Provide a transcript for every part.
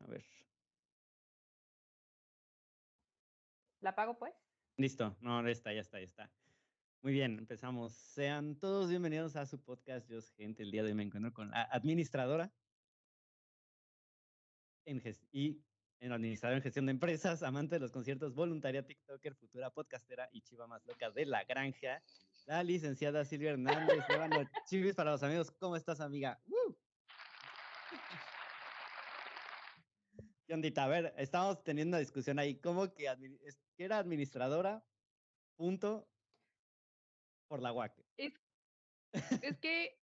ver. ¿La pago, pues? Listo. No, ya está, ya está, ya está. Muy bien, empezamos. Sean todos bienvenidos a su podcast Just Gente. El día de hoy me encuentro con la administradora administradora en gestión de empresas, amante de los conciertos, voluntaria, TikToker, futura podcastera y chiva más loca de la granja, la licenciada Silvia Hernández. Llévanos chivis para los amigos. ¿Cómo estás, amiga? ¿Qué ondita? A ver, estamos teniendo una discusión ahí. ¿Cómo que era administradora? Punto por la UAC. Es que,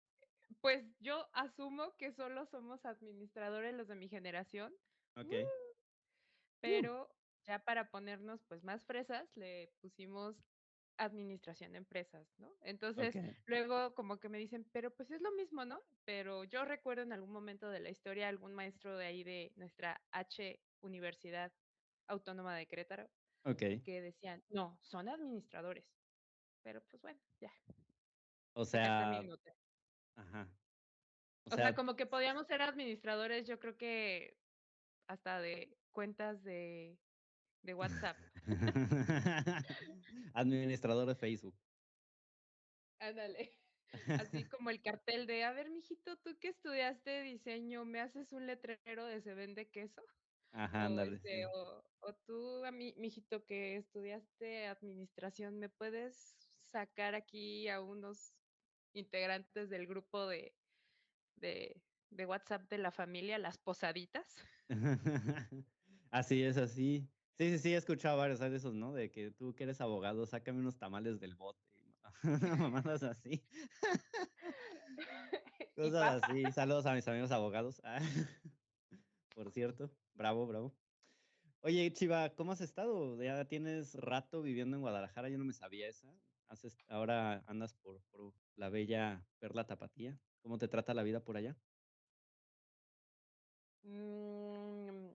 pues yo asumo que solo somos administradores los de mi generación, Ok. pero ya para ponernos pues más fresas le pusimos administración de empresas, ¿no? Entonces, Ok. luego como que me dicen, pero pues es lo mismo, ¿no? Pero yo recuerdo en algún momento de la historia algún maestro de ahí de nuestra H Universidad Autónoma de Querétaro Ok. que decían, no, son administradores. Pero pues bueno, ya, O acá está mi sea, nota. ajá. O O sea, sea, como que podíamos ser administradores, yo creo que hasta de cuentas de WhatsApp. administrador de Facebook. Ándale. Así como el cartel de, a ver, mijito, tú que estudiaste diseño, ¿me haces un letrero de se vende queso? Ajá, O ándale, sí. o tú, a mí, mijito, que estudiaste administración, ¿me puedes sacar aquí a unos integrantes del grupo de, de WhatsApp de la familia, las posaditas? Así es, así. Sí, sí, sí, he escuchado varios de esos, ¿no? De que tú que eres abogado, sácame unos tamales del bote. Mamadas así. Y Cosas pasa. así. Saludos a mis amigos abogados. Por cierto, bravo, bravo. Oye, Chiva, ¿cómo has estado? Ya tienes rato viviendo en Guadalajara, yo no me sabía esa. Ahora andas por la bella Perla Tapatía. ¿Cómo te trata la vida por allá? Mm,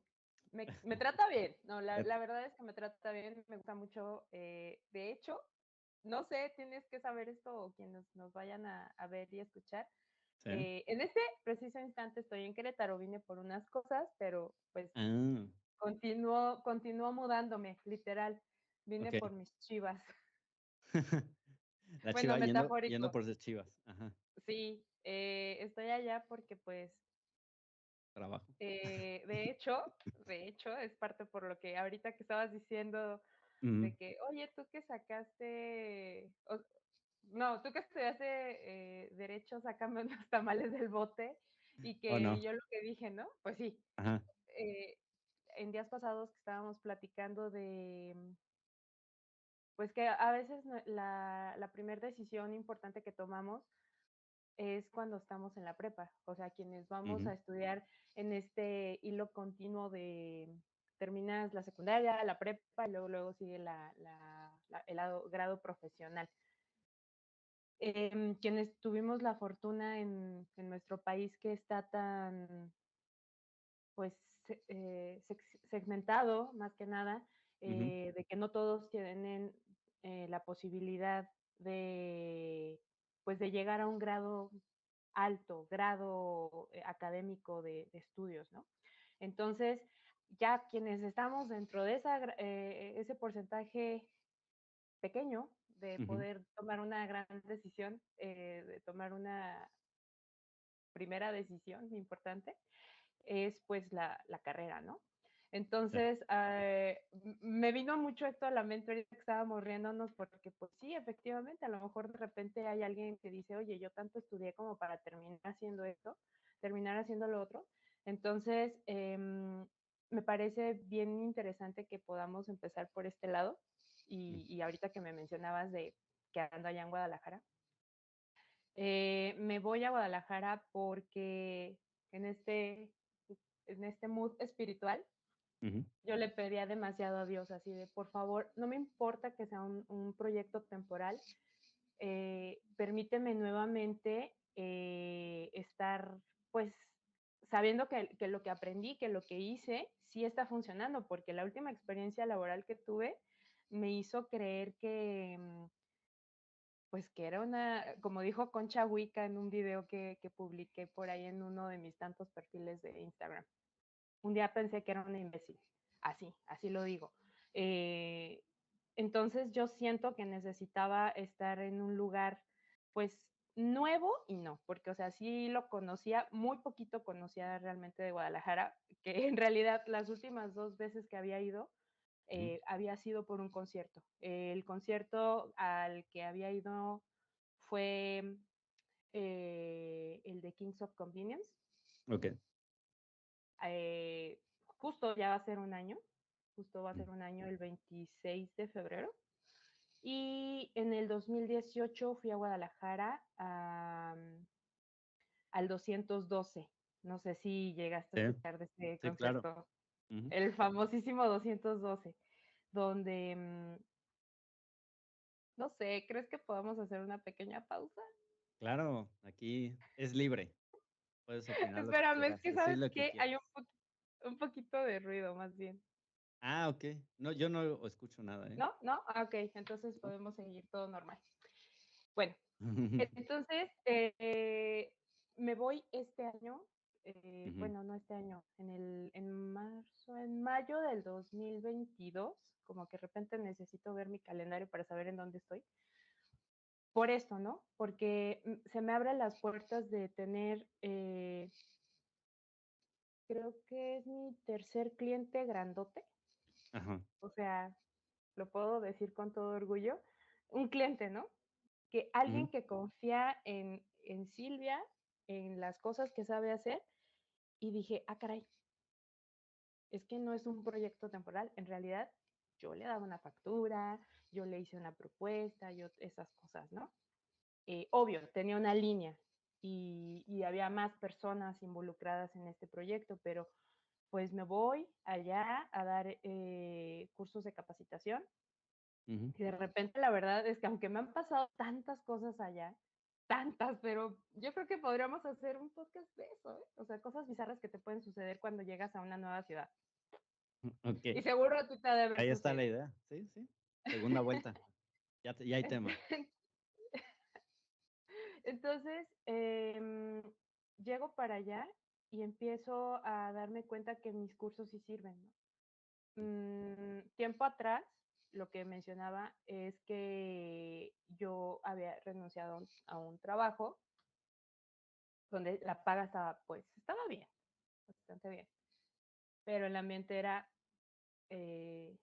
me trata bien, no, Ya- la verdad es que me trata bien, me gusta mucho. De hecho, no sé, tienes que saber esto o quienes nos vayan a ver y escuchar. Sí. En este preciso instante estoy en Querétaro, vine por unas cosas, pero pues Ah, continúo mudándome, literal. Vine ok. por mis chivas. La Bueno, Chiva yendo metafórico. por sus Chivas. Ajá. Sí, estoy allá porque pues Trabajo. de hecho, es parte por lo que ahorita que estabas diciendo Ujú. de que, oye, tú que no, tú que estudiaste derecho, sácame unos tamales del bote, y Oh, que no. yo lo que dije, ¿no? Pues sí, Ajá. eh, en días pasados que estábamos platicando pues que a veces la primera decisión importante que tomamos es cuando estamos en la prepa, o sea, quienes vamos Ujú. a estudiar en este hilo continuo de terminas la secundaria, la prepa, y luego sigue el grado profesional. Quienes tuvimos la fortuna en nuestro país que está tan, pues, segmentado, más que nada, Ujú. de que no todos tienen la posibilidad de, pues, de llegar a un grado alto, grado académico de estudios, ¿no? Entonces, ya quienes estamos dentro de ese porcentaje pequeño de Ujú. poder tomar una gran decisión, de tomar una primera decisión importante, es pues la carrera, ¿no? Sí. Entonces, me vino mucho esto a la mente ahorita que estábamos riéndonos, porque pues sí, efectivamente, a lo mejor de repente hay alguien que dice, oye, yo tanto estudié como para terminar haciendo esto, terminar haciendo lo otro. Entonces, me parece bien interesante que podamos empezar por este lado. Y ahorita que me mencionabas de que ando allá en Guadalajara, me voy a Guadalajara porque en en este mood espiritual, Ujú. yo le pedía demasiado a Dios, así de, por favor, no me importa que sea un proyecto temporal, permíteme nuevamente estar, pues, sabiendo que lo que aprendí, que lo que hice, sí está funcionando, porque la última experiencia laboral que tuve me hizo creer que, pues que era como dijo Concha Huica en un video que publiqué por ahí en uno de mis tantos perfiles de Instagram. un día pensé que era una imbécil, así lo digo. Entonces yo siento que necesitaba estar en un lugar, pues, nuevo y no, porque, o sea, sí lo conocía, muy poquito conocía realmente de Guadalajara, que en realidad las últimas 2 veces que había ido, había sido por un concierto. El concierto al que había ido fue el de Kings of Convenience. Ok. Eh, justo ya va a ser un año, justo va a ser un año el 26 de febrero. Y en el 2018 fui a Guadalajara al 212. No sé si llegaste a Sí, escuchar de este sí, claro. concierto, Ujú. el famosísimo 212, donde, no sé, ¿crees que podamos hacer una pequeña pausa? Claro, aquí es libre. Puedes opinar lo que Espérame, es quieras, que decir sabes lo que que hay quieras. un poquito de ruido más bien. Ah, ok. No, yo no escucho nada, ¿eh? ¿No? ¿No? Ah, ok, entonces No. podemos seguir todo normal. Bueno, entonces me voy este año, Ujú. bueno, no este año, en mayo del 2022, como que de repente necesito ver mi calendario para saber en dónde estoy. Por esto, ¿no? Porque se me abren las puertas de tener, creo que es mi tercer cliente grandote, Ajá. o sea, lo puedo decir con todo orgullo, un cliente, ¿no? Que Ujú, alguien que confía en Silvia, en las cosas que sabe hacer, y dije, ah, caray, es que no es un proyecto temporal, en realidad yo le daba una factura, yo le hice una propuesta, yo esas cosas, ¿no? Obvio, tenía una línea y había más personas involucradas en este proyecto, pero pues me voy allá a dar cursos de capacitación. ujú. Y de repente la verdad es que aunque me han pasado tantas cosas allá, tantas, pero yo creo que podríamos hacer un podcast de eso, ¿eh? O sea, cosas bizarras que te pueden suceder cuando llegas a una nueva ciudad. Ok. Y seguro a ti te ha de haber Ahí está la sucedido. idea. Sí, sí. Segunda vuelta. Ya hay tema. Entonces, llego para allá y empiezo a darme cuenta que mis cursos sí sirven, ¿no? Tiempo atrás, lo que mencionaba es que yo había renunciado a un trabajo donde la paga estaba, pues, estaba bien, bastante bien, pero el ambiente era, eh,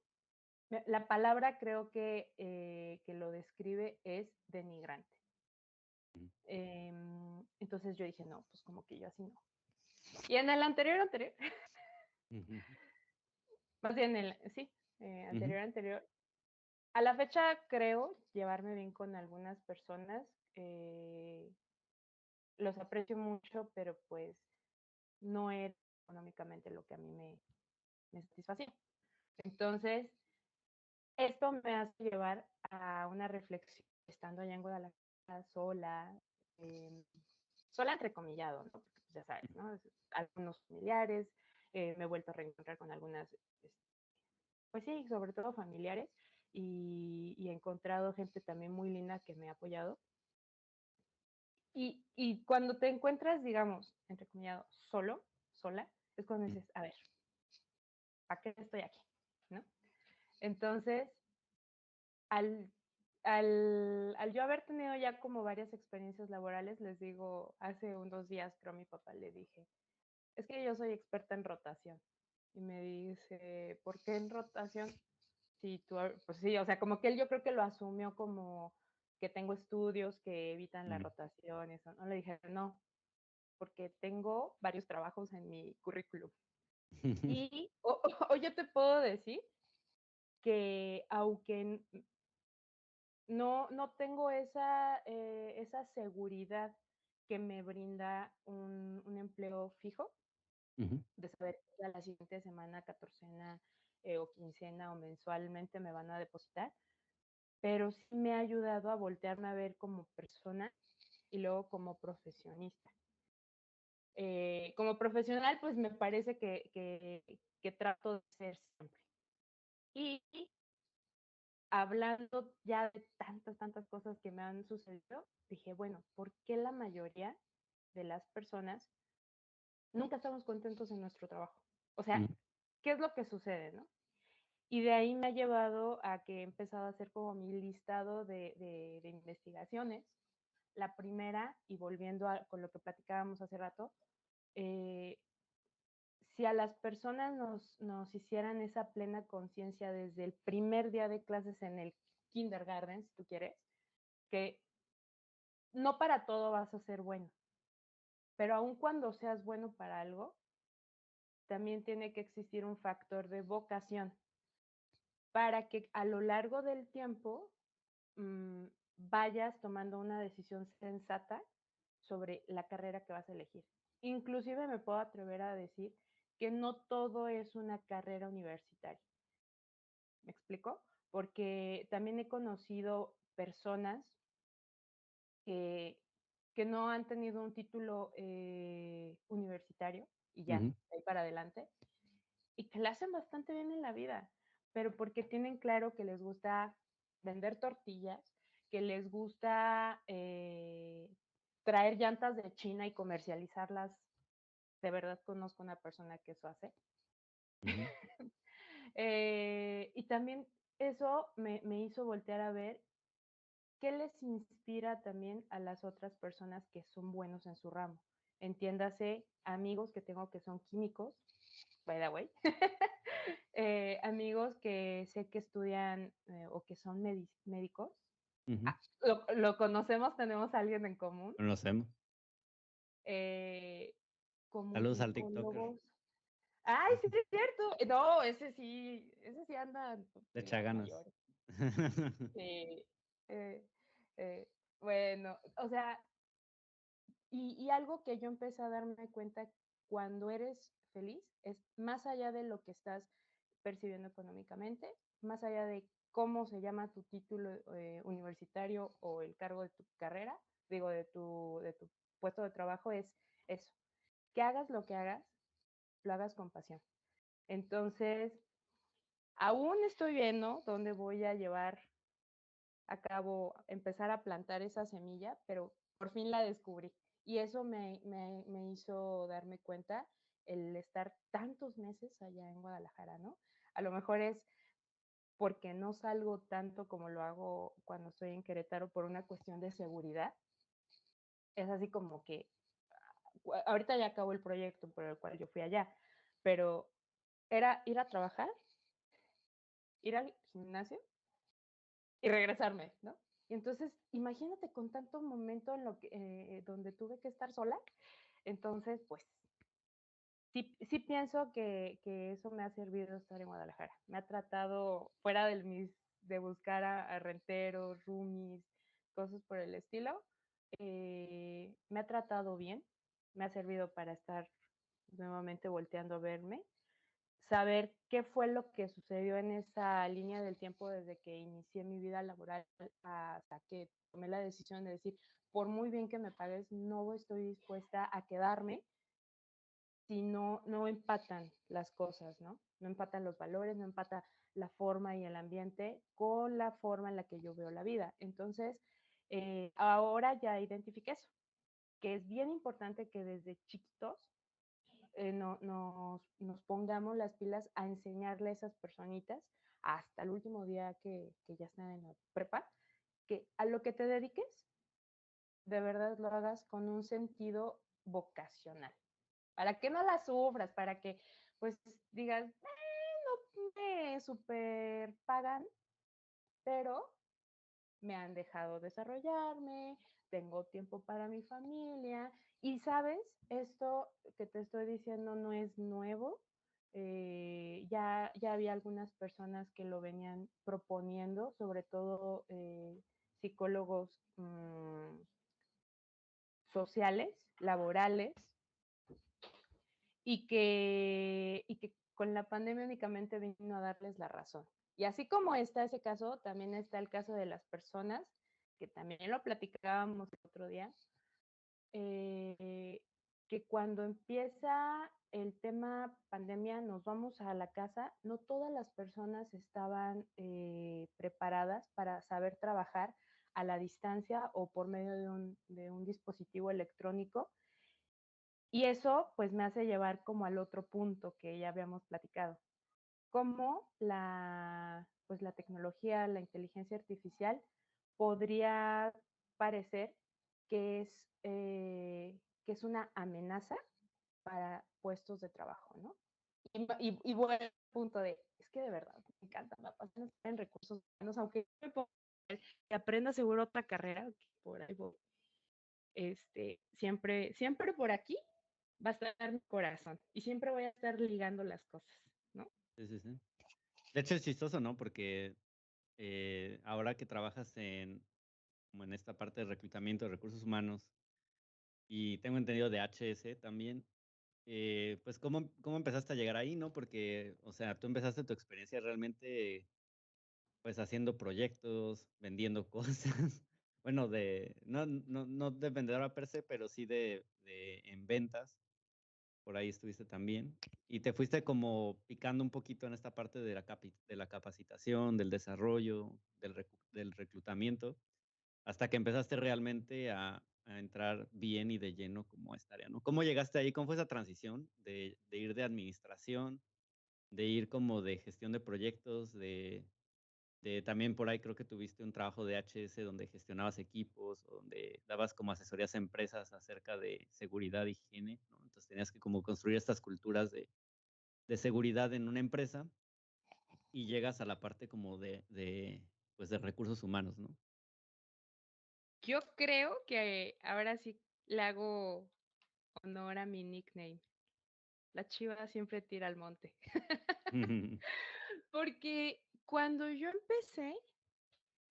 la palabra creo que lo describe es denigrante. Ujú, Entonces yo dije, no, pues como que yo así no. Y en el anterior, ujú, más bien sí, ujú, anterior, a la fecha creo llevarme bien con algunas personas, eh, los aprecio mucho, pero pues no era económicamente lo que a mí me satisfacía. Entonces, esto me hace llevar a una reflexión, estando allá en Guadalajara sola, eh, sola entrecomillado, ¿no? Porque pues, ya sabes, ¿no? Algunos familiares, me he vuelto a reencontrar con algunas, pues sí, sobre todo familiares, y he encontrado gente también muy linda que me ha apoyado. Y cuando te encuentras, digamos, entrecomillado, sola, es cuando ujú, dices, a ver, ¿para qué estoy aquí? ¿No? Entonces, al, al yo haber tenido ya como varias experiencias laborales, les digo, hace unos días creo a mi papá le dije, es que yo soy experta en rotación. Y me dice, ¿por qué en rotación? Sí, pues sí, o sea, como que él yo creo que lo asumió como que tengo estudios que evitan la ujú. rotación, eso. No le dije, no, porque tengo varios trabajos en mi currículum. Y o yo te puedo decir que aunque no tengo esa seguridad que me brinda un empleo fijo, Ujú, de saber que a la siguiente semana, catorcena o quincena o mensualmente me van a depositar, pero sí me ha ayudado a voltearme a ver como persona y luego como profesionista. Como profesional, pues me parece que trato de ser siempre. Y hablando ya de tantas cosas que me han sucedido, dije, bueno, ¿por qué la mayoría de las personas nunca estamos contentos en nuestro trabajo? O sea, ¿qué es lo que sucede, no? Y de ahí me ha llevado a que he empezado a hacer como mi listado de investigaciones. La primera, y volviendo con lo que platicábamos hace rato, si a las personas nos hicieran esa plena conciencia desde el primer día de clases en el kindergarten, si tú quieres, que no para todo vas a ser bueno, pero aun cuando seas bueno para algo, también tiene que existir un factor de vocación para que a lo largo del tiempo vayas tomando una decisión sensata sobre la carrera que vas a elegir. Inclusive me puedo atrever a decir que no todo es una carrera universitaria. ¿Me explico? Porque también he conocido personas que, que no han tenido un título universitario y ya, de ahí para adelante, y que la hacen bastante bien en la vida, pero porque tienen claro que les gusta vender tortillas, que les gusta traer llantas de China y comercializarlas. De verdad conozco una persona que eso hace. Y también eso me hizo voltear a ver qué les inspira también a las otras personas que son buenos en su ramo. Entiéndase, amigos que tengo que son químicos, by the way, amigos que sé que estudian o que son médicos. Lo conocemos, tenemos a alguien en común. Conocemos. Saludos al TikToker. Comunicólogos. Ay, sí, sí, es cierto. No, ese sí anda Le en echa las ganas. mayores. Sí. Eh, bueno, o sea, y algo que yo empecé a darme cuenta cuando eres feliz es más allá de lo que estás percibiendo económicamente, más allá de cómo se llama tu título universitario o el cargo de tu carrera, digo, de tu puesto de trabajo, es eso, que hagas lo que hagas, lo hagas con pasión. Entonces, aún estoy viendo dónde voy a llevar a cabo, empezar a plantar esa semilla, pero por fin la descubrí. Y eso me hizo darme cuenta el estar tantos meses allá en Guadalajara, ¿no? A lo mejor es porque no salgo tanto como lo hago cuando estoy en Querétaro por una cuestión de seguridad. Es así como que ahorita ya acabó el proyecto por el cual yo fui allá, pero era ir a trabajar, ir al gimnasio y regresarme, ¿no? Y entonces, imagínate con tanto momento en lo que, donde tuve que estar sola, entonces, pues, sí pienso que eso me ha servido estar en Guadalajara. Me ha tratado, fuera de buscar a renteros, roomies, cosas por el estilo, me ha tratado bien, me ha servido para estar nuevamente volteando a verme, saber qué fue lo que sucedió en esa línea del tiempo desde que inicié mi vida laboral hasta que tomé la decisión de decir, por muy bien que me pagues, no estoy dispuesta a quedarme si no empatan las cosas, ¿no? No empatan los valores, no empata la forma y el ambiente con la forma en la que yo veo la vida. Entonces, ahora ya identifiqué eso, que es bien importante que desde chiquitos nos pongamos las pilas a enseñarle a esas personitas hasta el último día que ya están en la prepa, que a lo que te dediques, de verdad lo hagas con un sentido vocacional, para que no la sufras, para que pues digas, no me super pagan, pero me han dejado desarrollarme, tengo tiempo para mi familia y sabes, esto que te estoy diciendo no es nuevo. Ya había algunas personas que lo venían proponiendo, sobre todo psicólogos sociales, laborales, y que con la pandemia únicamente vino a darles la razón. Y así como está ese caso, también está el caso de las personas, que también lo platicábamos el otro día, que cuando empieza el tema pandemia, nos vamos a la casa, no todas las personas estaban preparadas para saber trabajar a la distancia o por medio de un dispositivo electrónico Y eso pues me hace llevar como al otro punto que ya habíamos platicado, cómo pues la tecnología, la inteligencia artificial podría parecer que es una amenaza para puestos de trabajo, ¿no? Y vuelvo al punto de, es que de verdad me encanta, me apasiona estar en recursos humanos, aunque me ponga y aprenda seguro otra carrera, por ahí voy. Siempre por aquí va a estar mi corazón y siempre voy a estar ligando las cosas, ¿no? Sí, sí, sí. De hecho, es chistoso, ¿no? Porque ahora que trabajas como en esta parte de reclutamiento de recursos humanos y tengo entendido de HS también, pues ¿cómo empezaste a llegar ahí, no? Porque, o sea, tú empezaste tu experiencia realmente, pues, haciendo proyectos, vendiendo cosas, bueno, no de vendedora per se, pero sí en ventas. Por ahí estuviste también. Y te fuiste como picando un poquito en esta parte de la capacitación, del desarrollo, del reclutamiento, hasta que empezaste realmente a entrar bien y de lleno como a esta área, ¿no? ¿Cómo llegaste ahí? ¿Cómo fue esa transición de ir de administración, de ir como de gestión de proyectos, también por ahí creo que tuviste un trabajo de HS donde gestionabas equipos, o donde dabas como asesorías a empresas acerca de seguridad y higiene, ¿no? Entonces tenías que como construir estas culturas de seguridad en una empresa y llegas a la parte como pues de recursos humanos, ¿no? Yo creo que ahora sí le hago honor a mi nickname. La chiva siempre tira al monte. Porque cuando yo empecé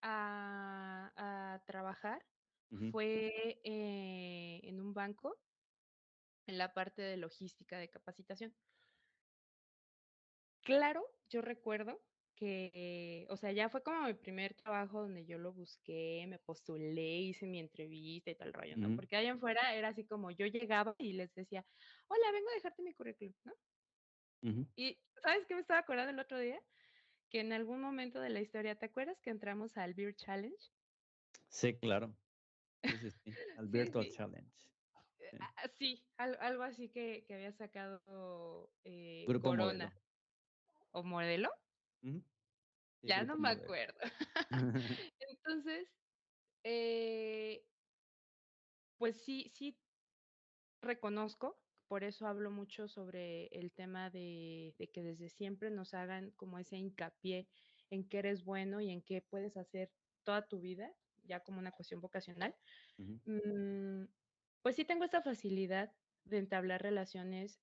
a trabajar, Ujú, fue en un banco, en la parte de logística de capacitación. Claro, yo recuerdo que, o sea, ya fue como mi primer trabajo donde yo lo busqué, me postulé, hice mi entrevista y tal rollo, ¿no? ujú, Porque allá afuera era así como yo llegaba y les decía, hola, vengo a dejarte mi currículum, ¿no? ujú. Y ¿sabes qué me estaba acordando el otro día? Que en algún momento de la historia, ¿te acuerdas que entramos al Beer Challenge? Sí, claro. Sí, sí, sí. Al Sí, Virtual sí. Challenge. Sí. Sí, algo así que había sacado Grupo Corona Modelo. o Modelo, Ujú. Sí, ya no Grupo me Modelo. acuerdo. Entonces, eh, pues sí reconozco, por eso hablo mucho sobre el tema de que desde siempre nos hagan como ese hincapié en qué eres bueno y en qué puedes hacer toda tu vida, ya como una cuestión vocacional. Ujú, Mm, pues sí tengo esta facilidad de entablar relaciones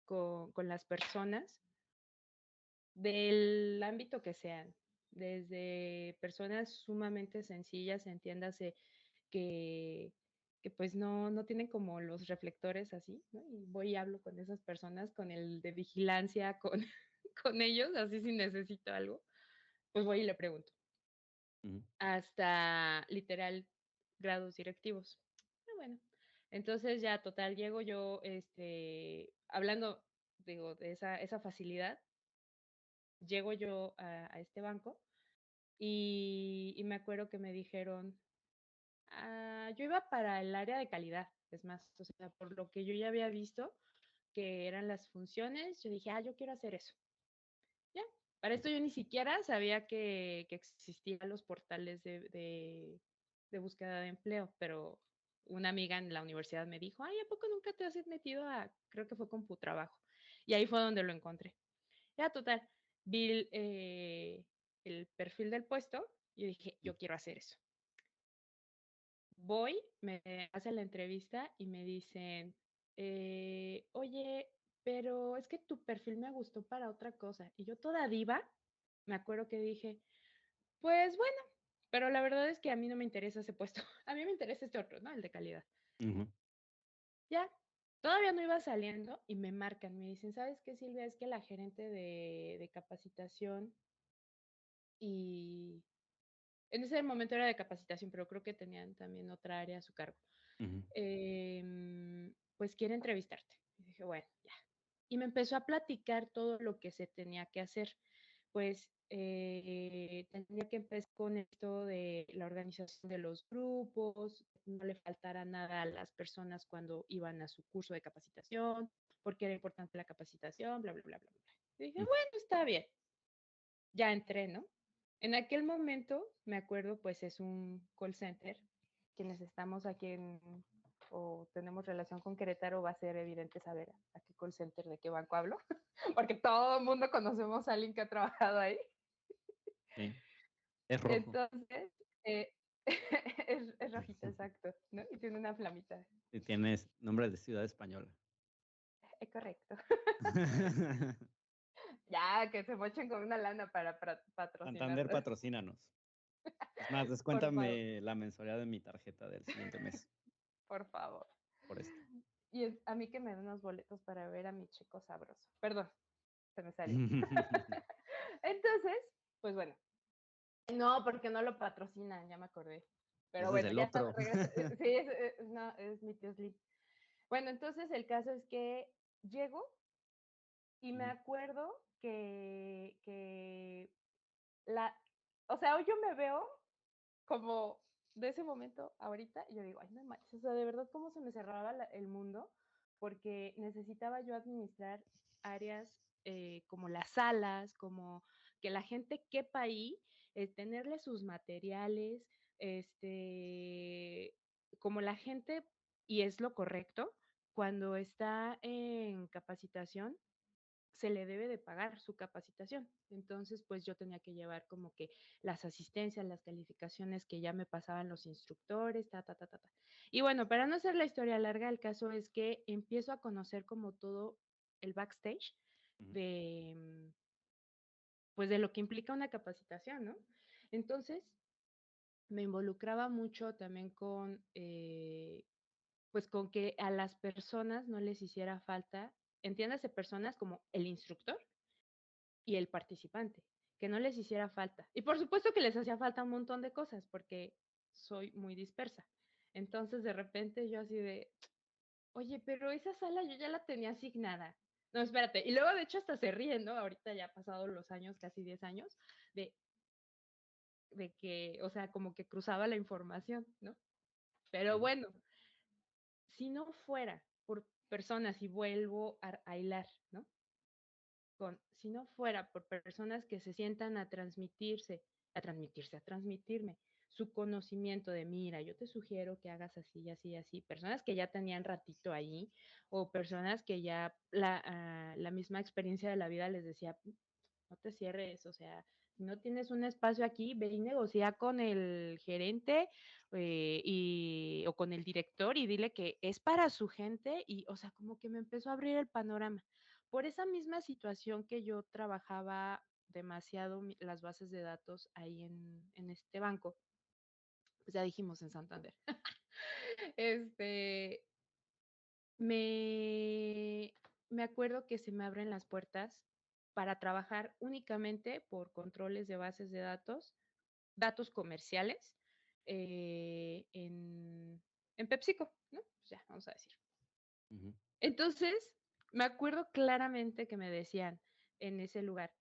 con las personas del ámbito que sean, desde personas sumamente sencillas, entiéndase que, que pues no tienen como los reflectores así, ¿no? Y voy y hablo con esas personas, con el de vigilancia, con, con ellos, así si necesito algo, pues voy y le pregunto, ujú, hasta literal grados directivos. Bueno, entonces ya total, llego yo, hablando, digo, de esa facilidad, llego yo a este banco y me acuerdo que me dijeron, yo iba para el área de calidad, es más, o sea, por lo que yo ya había visto que eran las funciones, yo dije, yo quiero hacer eso. Ya, para esto yo ni siquiera sabía que existían los portales de búsqueda de empleo, pero una amiga en la universidad me dijo, ¿a poco nunca te has metido a, creo que fue CompuTrabajo? Y ahí fue donde lo encontré. Ya, total, vi el perfil del puesto y dije, ujú, yo quiero hacer eso. Voy, me hacen la entrevista y me dicen, oye, pero es que tu perfil me gustó para otra cosa. Y yo toda diva, me acuerdo que dije, pues bueno, pero la verdad es que a mí no me interesa ese puesto. A mí me interesa este otro, ¿no? El de calidad. ujú, Ya, todavía no iba saliendo y me marcan, me dicen, ¿sabes qué, Silvia? Es que la gerente de capacitación y en ese momento era de capacitación, pero creo que tenían también otra área a su cargo. ujú, Pues quiere entrevistarte. Y dije, bueno, ya. Y me empezó a platicar todo lo que se tenía que hacer. Pues tenía que empezar con esto de la organización de los grupos, no le faltara nada a las personas cuando iban a su curso de capacitación, porque era importante la capacitación, bla, bla, bla, bla, bla. Y dije, bueno, está bien, ya entré, ¿no? En aquel momento, me acuerdo, pues es un call center, quienes estamos aquí o tenemos relación con Querétaro, va a ser evidente saber a qué call center, de qué banco hablo, porque todo el mundo conocemos a alguien que ha trabajado ahí. Sí, es rojo. Entonces, es rojito, exacto, ¿no? Y tiene una flamita. Y tienes nombre de ciudad española. Es correcto. Ya, que se mochen con una lana para Santander, patrocinarnos. patrocínanos. Es más, Por favor, descuéntame la mensualidad de mi tarjeta del siguiente mes por favor. por esto. Y a mí que me den unos boletos para ver a mi chico sabroso. Perdón, se me salió. Entonces, pues bueno. No, porque no lo patrocinan, ya me acordé. Pero Ese es bueno, el ya está, otro. sí, no, es mi tío Slim. Bueno, entonces el caso es que llego y me acuerdo que o sea, hoy yo me veo como de ese momento ahorita, y yo digo, ay, no manches, o sea, de verdad cómo se me cerraba el mundo, porque necesitaba yo administrar áreas como las salas, como que la gente quepa ahí, tenerle sus materiales, como la gente, y es lo correcto, cuando está en capacitación, se le debe de pagar su capacitación. Entonces, pues yo tenía que llevar como que las asistencias, las calificaciones que ya me pasaban los instructores, ta, ta, ta, ta, ta. Y bueno, para no hacer la historia larga, el caso es que empiezo a conocer como todo el backstage de, pues de lo que implica una capacitación, ¿no? Entonces, me involucraba mucho también pues con que a las personas no les hiciera falta, entiéndase personas como el instructor, y el participante, que no les hiciera falta. Y por supuesto que les hacía falta un montón de cosas porque soy muy dispersa. Entonces de repente yo así de, oye, pero esa sala yo ya la tenía asignada. No, espérate. Y luego de hecho hasta se ríen, ¿no? Ahorita ya ha pasado los años, casi 10 años, de, de que, o sea, como que cruzaba la información, ¿no? Pero bueno, si no fuera por personas, y vuelvo a hilar, ¿no? Si no fuera por personas que se sientan a transmitirme su conocimiento de, mira, yo te sugiero que hagas así, así, así, personas que ya tenían ratito ahí, o personas que ya la misma experiencia de la vida les decía, no te cierres, o sea, si no tienes un espacio aquí, ve y negocia con el gerente o con el director y dile que es para su gente y, o sea, como que me empezó a abrir el panorama. Por esa misma situación que yo trabajaba demasiado las bases de datos ahí en este banco, pues ya dijimos en Santander, este, me, me acuerdo que se me abren las puertas para trabajar únicamente por controles de bases de datos, datos comerciales, en PepsiCo, ¿no? Pues ya, vamos a decir. Entonces, me acuerdo claramente que me decían en ese lugar,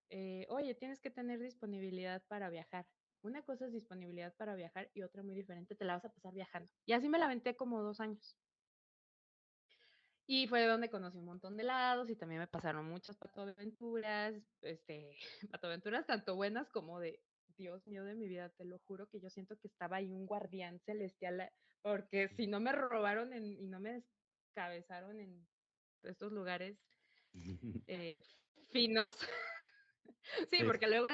oye, tienes que tener disponibilidad para viajar. Una cosa es disponibilidad para viajar y otra muy diferente, te la vas a pasar viajando. Y así me la aventé como 2 años. Y fue donde conocí un montón de lados y también me pasaron muchas patoaventuras, patoaventuras tanto buenas como de, Dios mío de mi vida, te lo juro que yo siento que estaba ahí un guardián celestial, porque si no me robaron y no me descabezaron en estos lugares eh, finos. Sí, Sí. porque luego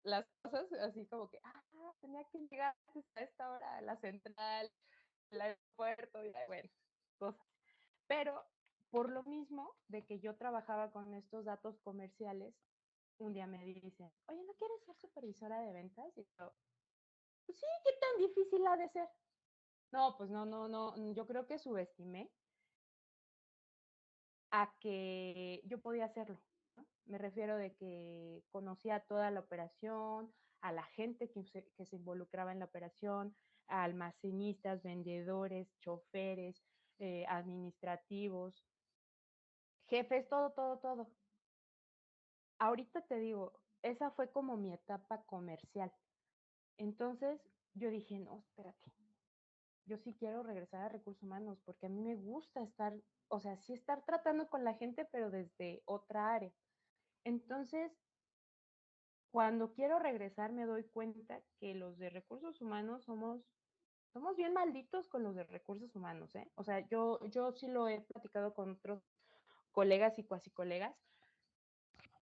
las cosas así como que, tenía que llegar a esta hora a la central, al aeropuerto, y bueno, cosas. Pero por lo mismo de que yo trabajaba con estos datos comerciales, un día me dicen, oye, ¿no quieres ser supervisora de ventas? Y yo, pues sí, ¿qué tan difícil ha de ser? No, pues no, no, no, yo creo que subestimé a que yo podía hacerlo, ¿no? Me refiero de que conocía toda la operación, a la gente que se involucraba en la operación, a almacenistas, vendedores, choferes, administrativos, jefes, todo, todo, todo. Ahorita te digo, esa fue como mi etapa comercial. Entonces yo dije, no, espérate, yo sí quiero regresar a recursos humanos porque a mí me gusta estar, o sea, sí estar tratando con la gente, pero desde otra área. Entonces, cuando quiero regresar me doy cuenta que los de recursos humanos somos bien malditos con los de recursos humanos, ¿eh? O sea, yo sí lo he platicado con otros colegas y cuasi colegas.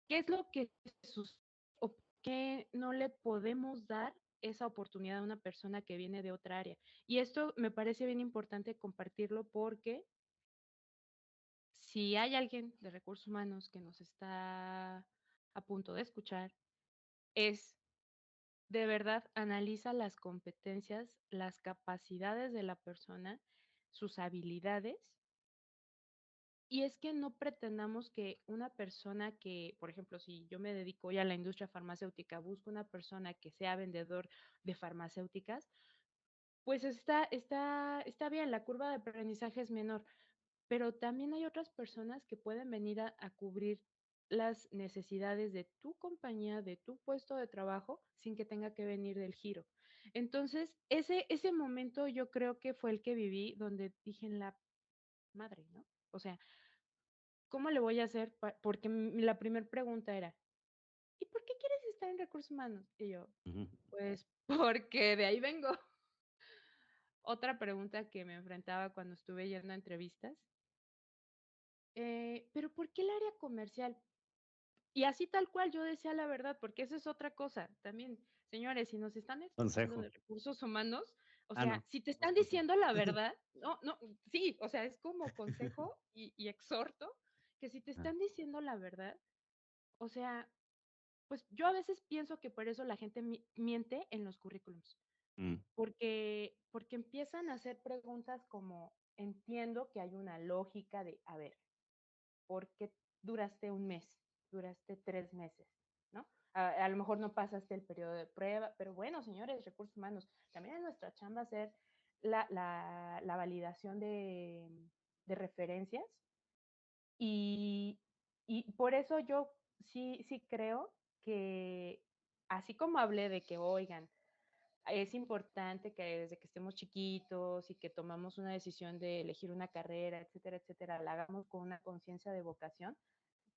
¿Qué es lo que sus o qué no le podemos dar esa oportunidad a una persona que viene de otra área? Y esto me parece bien importante compartirlo porque si hay alguien de recursos humanos que nos está a punto de escuchar, es de verdad analiza las competencias, las capacidades de la persona, sus habilidades. Y es que no pretendamos que una persona que, por ejemplo, si yo me dedico ya a la industria farmacéutica, busco una persona que sea vendedor de farmacéuticas, pues está bien, la curva de aprendizaje es menor, pero también hay otras personas que pueden venir a cubrir las necesidades de tu compañía, de tu puesto de trabajo, sin que tenga que venir del giro. Entonces, ese momento yo creo que fue el que viví donde dije en la madre, ¿no? O sea, ¿cómo le voy a hacer? Porque la primera pregunta era, ¿y por qué quieres estar en recursos humanos? Y yo, Ujú. pues porque de ahí vengo. Otra pregunta que me enfrentaba cuando estuve yendo a entrevistas, ¿pero por qué el área comercial? Y así tal cual yo decía la verdad, porque eso es otra cosa también. Señores, si nos están escuchando de Consejo. recursos humanos, o Ah, sea, no, si te no es están consejo. diciendo la verdad, no, sí, o sea, es como consejo y exhorto que si te Ah, están diciendo la verdad, o sea, pues yo a veces pienso que por eso la gente miente en los currículums, mm, porque empiezan a hacer preguntas como, entiendo que hay una lógica de, a ver, ¿por qué duraste un mes? Duraste 3 meses, ¿no? A lo mejor no pasaste el periodo de prueba, pero bueno, señores, recursos humanos, también es nuestra chamba hacer la validación de referencias y, y por eso yo sí creo que así como hablé de que, oigan, es importante que desde que estemos chiquitos y que tomamos una decisión de elegir una carrera, etcétera, etcétera, la hagamos con una conciencia de vocación.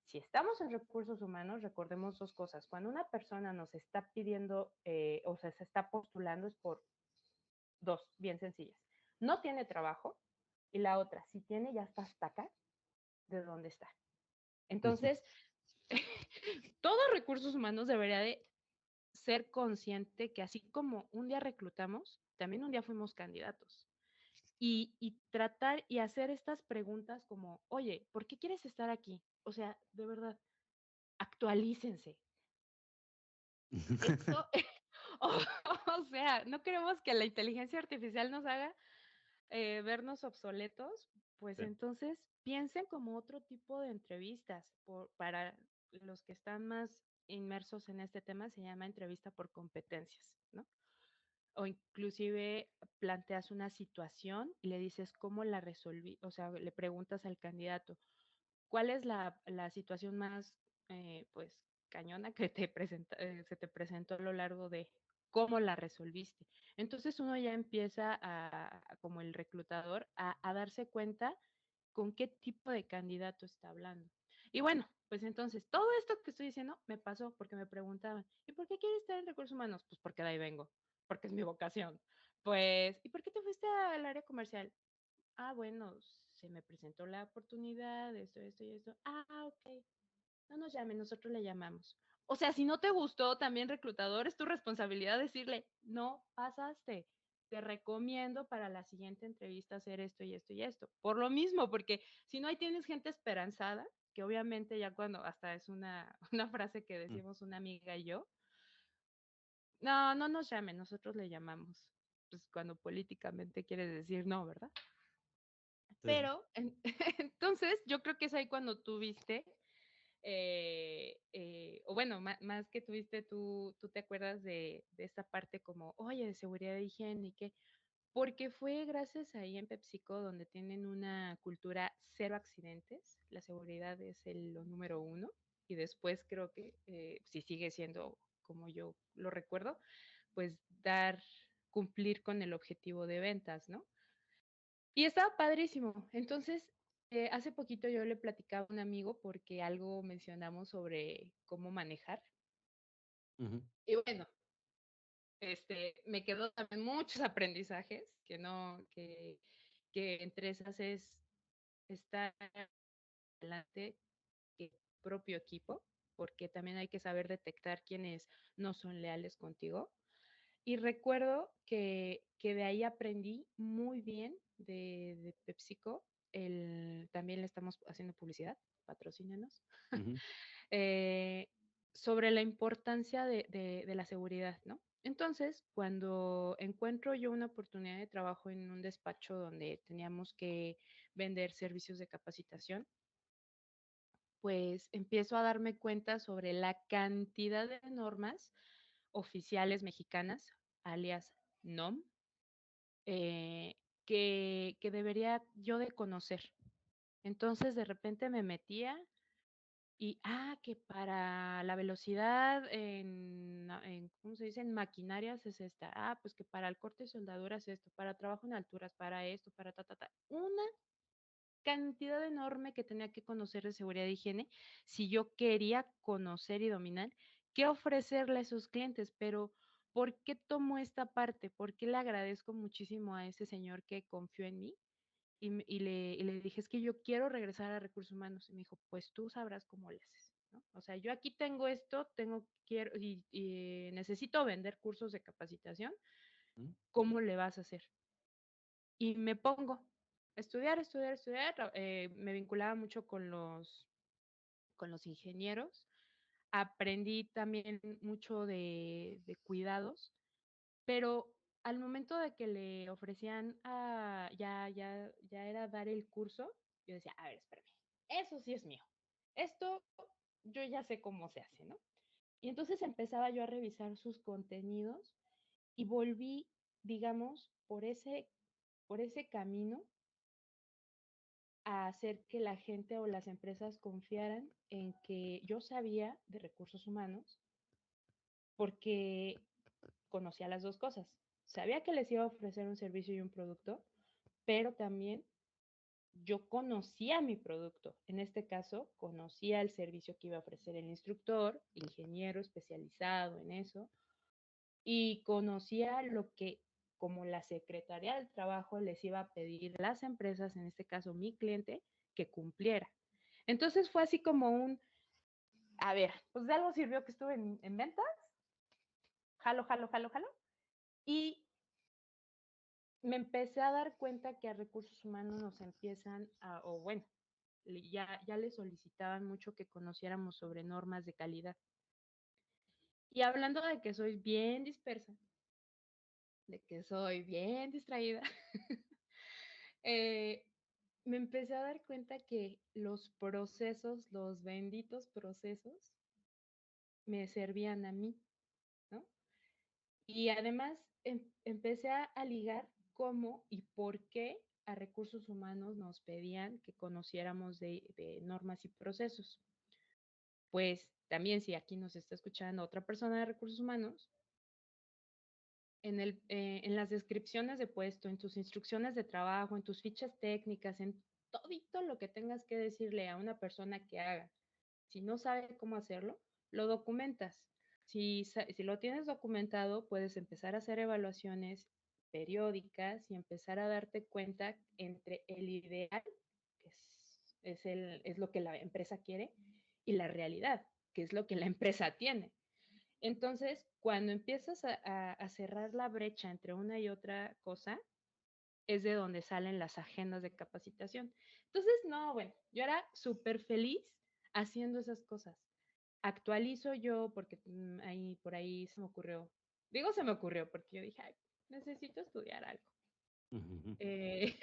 Si estamos en recursos humanos, recordemos dos cosas. Cuando una persona nos está pidiendo, o sea, se está postulando, es por dos, bien sencillas. No tiene trabajo y la otra, si tiene, ya está hasta acá de dónde está. Entonces, todos recursos humanos debería de ser consciente que así como un día reclutamos, también un día fuimos candidatos. Y tratar y hacer estas preguntas como, oye, ¿por qué quieres estar aquí? O sea, de verdad, actualícense. Esto, o, o sea, no queremos que la inteligencia artificial nos haga vernos obsoletos, pues sí. entonces piensen como otro tipo de entrevistas. Para los que están más inmersos en este tema, se llama entrevista por competencias, ¿no? O inclusive planteas una situación y le dices cómo la resolví, o sea, le preguntas al candidato, ¿cuál es la situación más, pues, cañona que se te presentó a lo largo de cómo la resolviste? Entonces uno ya empieza como el reclutador, a darse cuenta con qué tipo de candidato está hablando. Y bueno, pues entonces, todo esto que estoy diciendo me pasó porque me preguntaban, ¿y por qué quieres estar en recursos humanos? Pues porque de ahí vengo, porque es mi vocación. Pues, ¿y por qué te fuiste al área comercial? Ah, bueno, se me presentó la oportunidad, esto y esto. Ah, ok. No nos llamen, nosotros le llamamos. O sea, si no te gustó, también reclutador, es tu responsabilidad decirle, no pasaste. Te recomiendo para la siguiente entrevista hacer esto y esto y esto. Por lo mismo, porque si no, ahí tienes gente esperanzada, que obviamente ya cuando hasta es una frase que Mm, decimos una amiga y yo, no, no nos llamen, nosotros le llamamos. Pues cuando políticamente quieres decir no, ¿verdad? sí, sí. Pero entonces yo creo que es ahí cuando tú viste, o bueno, más que tuviste, tú te acuerdas de esta parte como, oye, de seguridad de higiene y qué, porque fue gracias ahí en PepsiCo donde tienen una cultura cero accidentes, la seguridad es lo número uno, y después creo que si sigue siendo como yo lo recuerdo, pues cumplir con el objetivo de ventas, ¿no? Y estaba padrísimo. Entonces, hace poquito yo le platicaba a un amigo porque algo mencionamos sobre cómo manejar. Ujú, Y bueno, me quedó también muchos aprendizajes que entre esas es estar adelante que propio equipo, porque también hay que saber detectar quienes no son leales contigo. Y recuerdo que de ahí aprendí muy bien de PepsiCo. También le estamos haciendo publicidad, patrocínenos, ujú, eh, sobre la importancia de la seguridad, ¿no? Entonces, cuando encuentro yo una oportunidad de trabajo en un despacho donde teníamos que vender servicios de capacitación, pues empiezo a darme cuenta sobre la cantidad de normas oficiales mexicanas, alias NOM, que debería yo de conocer. Entonces, de repente me metía y, que para la velocidad ¿cómo se dice? En maquinarias es esta. Pues que para el corte de soldaduras esto, para trabajo en alturas, para esto, para ta, ta, ta. Una cantidad enorme que tenía que conocer de seguridad e higiene si yo quería conocer y dominar qué ofrecerle a esos clientes, pero ¿por qué tomo esta parte? ¿Por qué le agradezco muchísimo a ese señor que confió en mí? Y le dije, es que yo quiero regresar a recursos humanos. Y me dijo, pues tú sabrás cómo le haces, ¿no? O sea, yo aquí tengo esto, y necesito vender cursos de capacitación, ujú, ¿cómo le vas a hacer? Y me pongo a estudiar, estudiar, estudiar. Me vinculaba mucho con los ingenieros. Aprendí también mucho de cuidados, pero al momento de que le ofrecían ya era dar el curso, yo decía, a ver, espérame, eso sí es mío. Esto yo ya sé cómo se hace, ¿no? Y entonces empezaba yo a revisar sus contenidos y volví, digamos, por ese camino a hacer que la gente o las empresas confiaran en que yo sabía de recursos humanos porque conocía las dos cosas. Sabía que les iba a ofrecer un servicio y un producto, pero también yo conocía mi producto. En este caso, conocía el servicio que iba a ofrecer el instructor, ingeniero especializado en eso, y conocía lo que como la Secretaría del Trabajo les iba a pedir a las empresas, en este caso mi cliente, que cumpliera. Entonces fue así como a ver, pues de algo sirvió que estuve en ventas, jalo, jalo, jalo, jalo, y me empecé a dar cuenta que a recursos humanos nos empiezan o bueno, ya le solicitaban mucho que conociéramos sobre normas de calidad. Y hablando de que soy bien dispersa, de que soy bien distraída, eh, me empecé a dar cuenta que los procesos, los benditos procesos, me servían a mí, ¿no? Y además empecé a ligar cómo y por qué a recursos humanos nos pedían que conociéramos de normas y procesos. Pues también si aquí nos está escuchando otra persona de recursos humanos, en las descripciones de puesto, en tus instrucciones de trabajo, en tus fichas técnicas, en todito lo que tengas que decirle a una persona que haga, si no sabe cómo hacerlo, lo documentas. Si lo tienes documentado, puedes empezar a hacer evaluaciones periódicas y empezar a darte cuenta entre el ideal, que es lo que la empresa quiere, y la realidad, que es lo que la empresa tiene. Entonces, cuando empiezas a cerrar la brecha entre una y otra cosa, es de donde salen las agendas de capacitación. Entonces, no, bueno, yo era súper feliz haciendo esas cosas. Actualizo yo porque por ahí se me ocurrió, digo se me ocurrió porque yo dije, ay, necesito estudiar algo. ujú, Eh,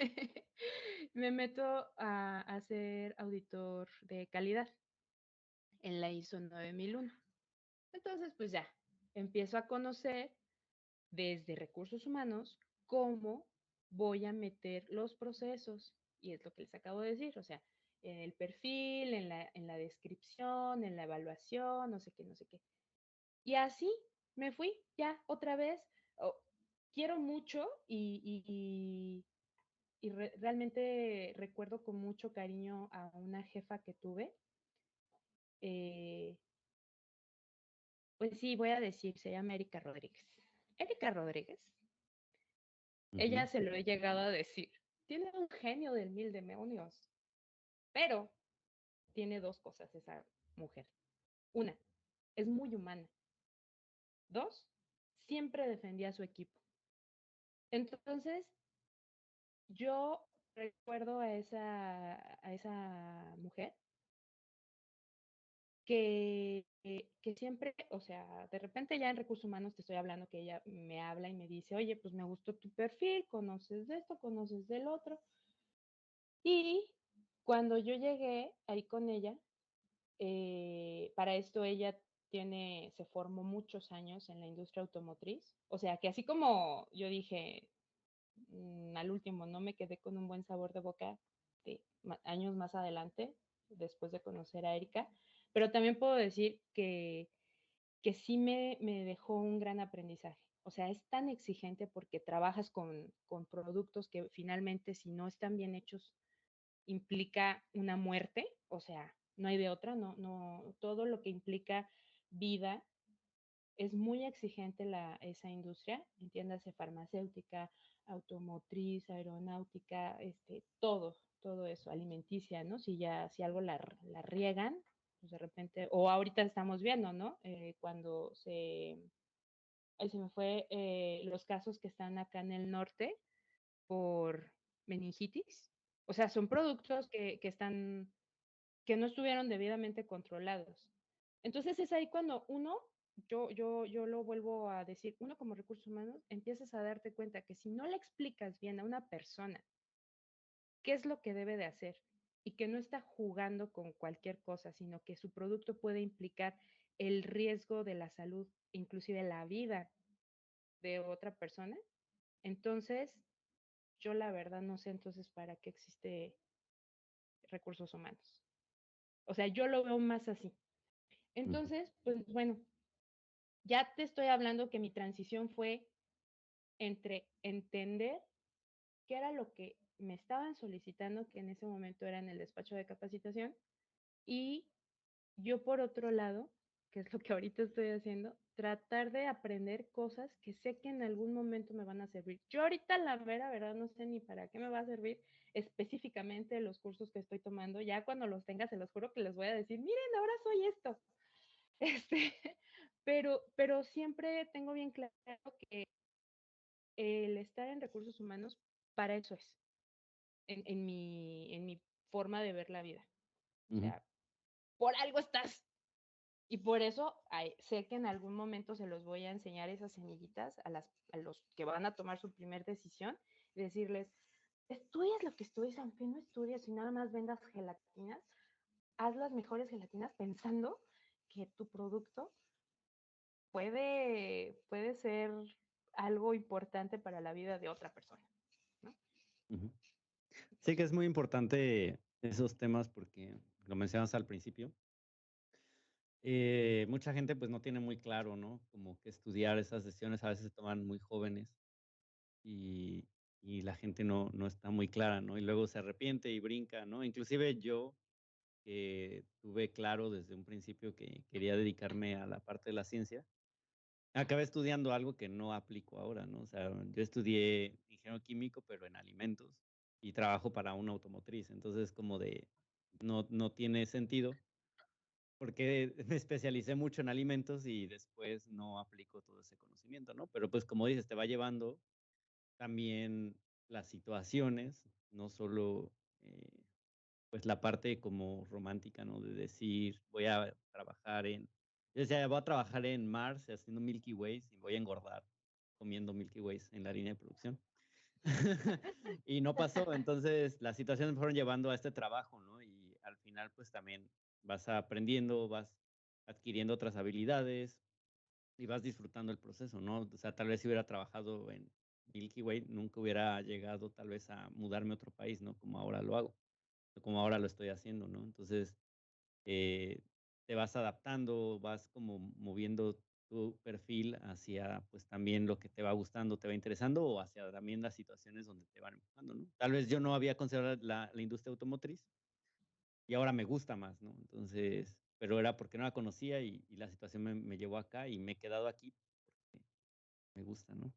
Me meto a ser auditor de calidad en la ISO 9001. Entonces, pues ya, empiezo a conocer desde recursos humanos cómo voy a meter los procesos. Y es lo que les acabo de decir, o sea, en el perfil, en la descripción, en la evaluación, no sé qué, no sé qué. Y así me fui, ya, otra vez. Oh, quiero mucho realmente recuerdo con mucho cariño a una jefa que tuve. eh, pues sí, voy a decir, se llama Erika Rodríguez. Erika Rodríguez, ella Ujú, se lo he llegado a decir, tiene un genio del mil demonios, pero tiene dos cosas esa mujer. Una, es muy humana. Dos, siempre defendía a su equipo. Entonces, yo recuerdo a esa mujer que siempre, o sea, de repente ya en recursos humanos te estoy hablando que ella me habla y me dice, oye, pues me gustó tu perfil, conoces de esto, conoces del otro. Y cuando yo llegué ahí con ella, para esto ella se formó muchos años en la industria automotriz. O sea, que así como yo dije, al último, no me quedé con un buen sabor de boca años más adelante, después de conocer a Erika, pero también puedo decir que sí me dejó un gran aprendizaje. O sea, es tan exigente porque trabajas con productos que finalmente si no están bien hechos implica una muerte, o sea, no hay de otra, no, todo lo que implica vida es muy exigente esa industria, entiéndase farmacéutica, automotriz, aeronáutica, todo eso, alimenticia, ¿no? Si algo la riegan, pues de repente, o ahorita estamos viendo, ¿no? Cuando ahí se me fue los casos que están acá en el norte por meningitis. O sea, son productos que no estuvieron debidamente controlados. Entonces es ahí cuando yo lo vuelvo a decir, uno como recursos humanos, empiezas a darte cuenta que si no le explicas bien a una persona qué es lo que debe de hacer y que no está jugando con cualquier cosa, sino que su producto puede implicar el riesgo de la salud, inclusive la vida de otra persona, entonces yo la verdad no sé entonces para qué existe recursos humanos. O sea, yo lo veo más así. ujú, Entonces, pues bueno, ya te estoy hablando que mi transición fue entre entender qué era lo que me estaban solicitando, que en ese momento era en el despacho de capacitación, y yo por otro lado, que es lo que ahorita estoy haciendo, tratar de aprender cosas que sé que en algún momento me van a servir. Yo ahorita la verdad no sé ni para qué me va a servir específicamente los cursos que estoy tomando. Ya cuando los tenga, se los juro que les voy a decir, miren, ahora soy esto. Este, pero siempre tengo bien claro que el estar en recursos humanos para eso es, en mi forma de ver la vida. O ujú, sea, por algo estás. Y por eso sé que en algún momento se los voy a enseñar esas semillitas a los que van a tomar su primer decisión y decirles, estudias lo que estudias, aunque no estudias y nada más vendas gelatinas, haz las mejores gelatinas pensando que tu producto puede ser algo importante para la vida de otra persona, ¿no? ujú. Sí que es muy importante esos temas porque lo mencionas al principio. Mucha gente pues no tiene muy claro, ¿no? Como que estudiar esas decisiones a veces se toman muy jóvenes y, y la gente no está muy clara, ¿no? Y luego se arrepiente y brinca, ¿no? Inclusive yo que tuve claro desde un principio que quería dedicarme a la parte de la ciencia, acabé estudiando algo que no aplico ahora, ¿no? O sea, yo estudié ingeniero químico, pero en alimentos y trabajo para una automotriz. Entonces, como de, no tiene sentido porque me especialicé mucho en alimentos y después no aplico todo ese conocimiento, ¿no? Pero pues como dices, te va llevando también las situaciones, no solo pues la parte como romántica, ¿no? De decir, voy a trabajar yo decía, voy a trabajar en Mars haciendo Milky Ways y voy a engordar comiendo Milky Ways en la línea de producción. Y no pasó, entonces las situaciones me fueron llevando a este trabajo, ¿no? Y al final pues también vas aprendiendo, vas adquiriendo otras habilidades y vas disfrutando el proceso, ¿no? O sea, tal vez si hubiera trabajado en Milky Way, nunca hubiera llegado tal vez a mudarme a otro país, ¿no? Como ahora lo hago. como ahora lo estoy haciendo, ¿no? Entonces, eh, te vas adaptando, vas como moviendo tu perfil hacia, pues, también lo que te va gustando, te va interesando, o hacia también las situaciones donde te van empujando, ¿no? Tal vez yo no había considerado la industria automotriz y ahora me gusta más, ¿no? Entonces, pero era porque no la conocía y la situación me llevó acá y me he quedado aquí porque me gusta, ¿no?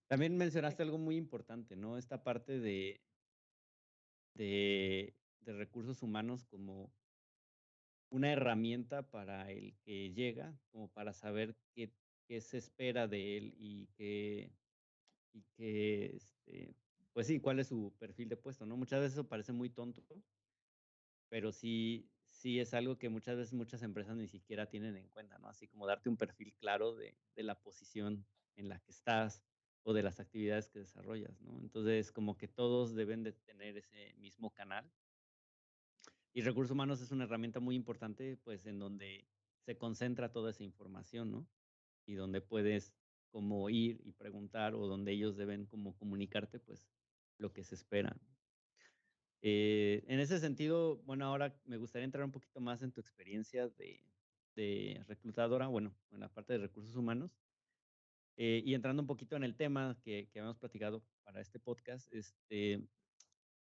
También mencionaste algo muy importante, ¿no? Esta parte de recursos humanos como una herramienta para el que llega, como para saber qué se espera de él y pues sí, cuál es su perfil de puesto, ¿no? Muchas veces eso parece muy tonto, pero sí es algo que muchas veces muchas empresas ni siquiera tienen en cuenta, ¿no? Así como darte un perfil claro de la posición en la que estás o de las actividades que desarrollas, ¿no? Entonces, como que todos deben de tener ese mismo canal. Y recursos humanos es una herramienta muy importante, pues, en donde se concentra toda esa información, ¿no? Y donde puedes como ir y preguntar, o donde ellos deben como comunicarte, pues, lo que se espera. En ese sentido, bueno, ahora me gustaría entrar un poquito más en tu experiencia de reclutadora, bueno, en la parte de recursos humanos, y entrando un poquito en el tema que habíamos platicado para este podcast,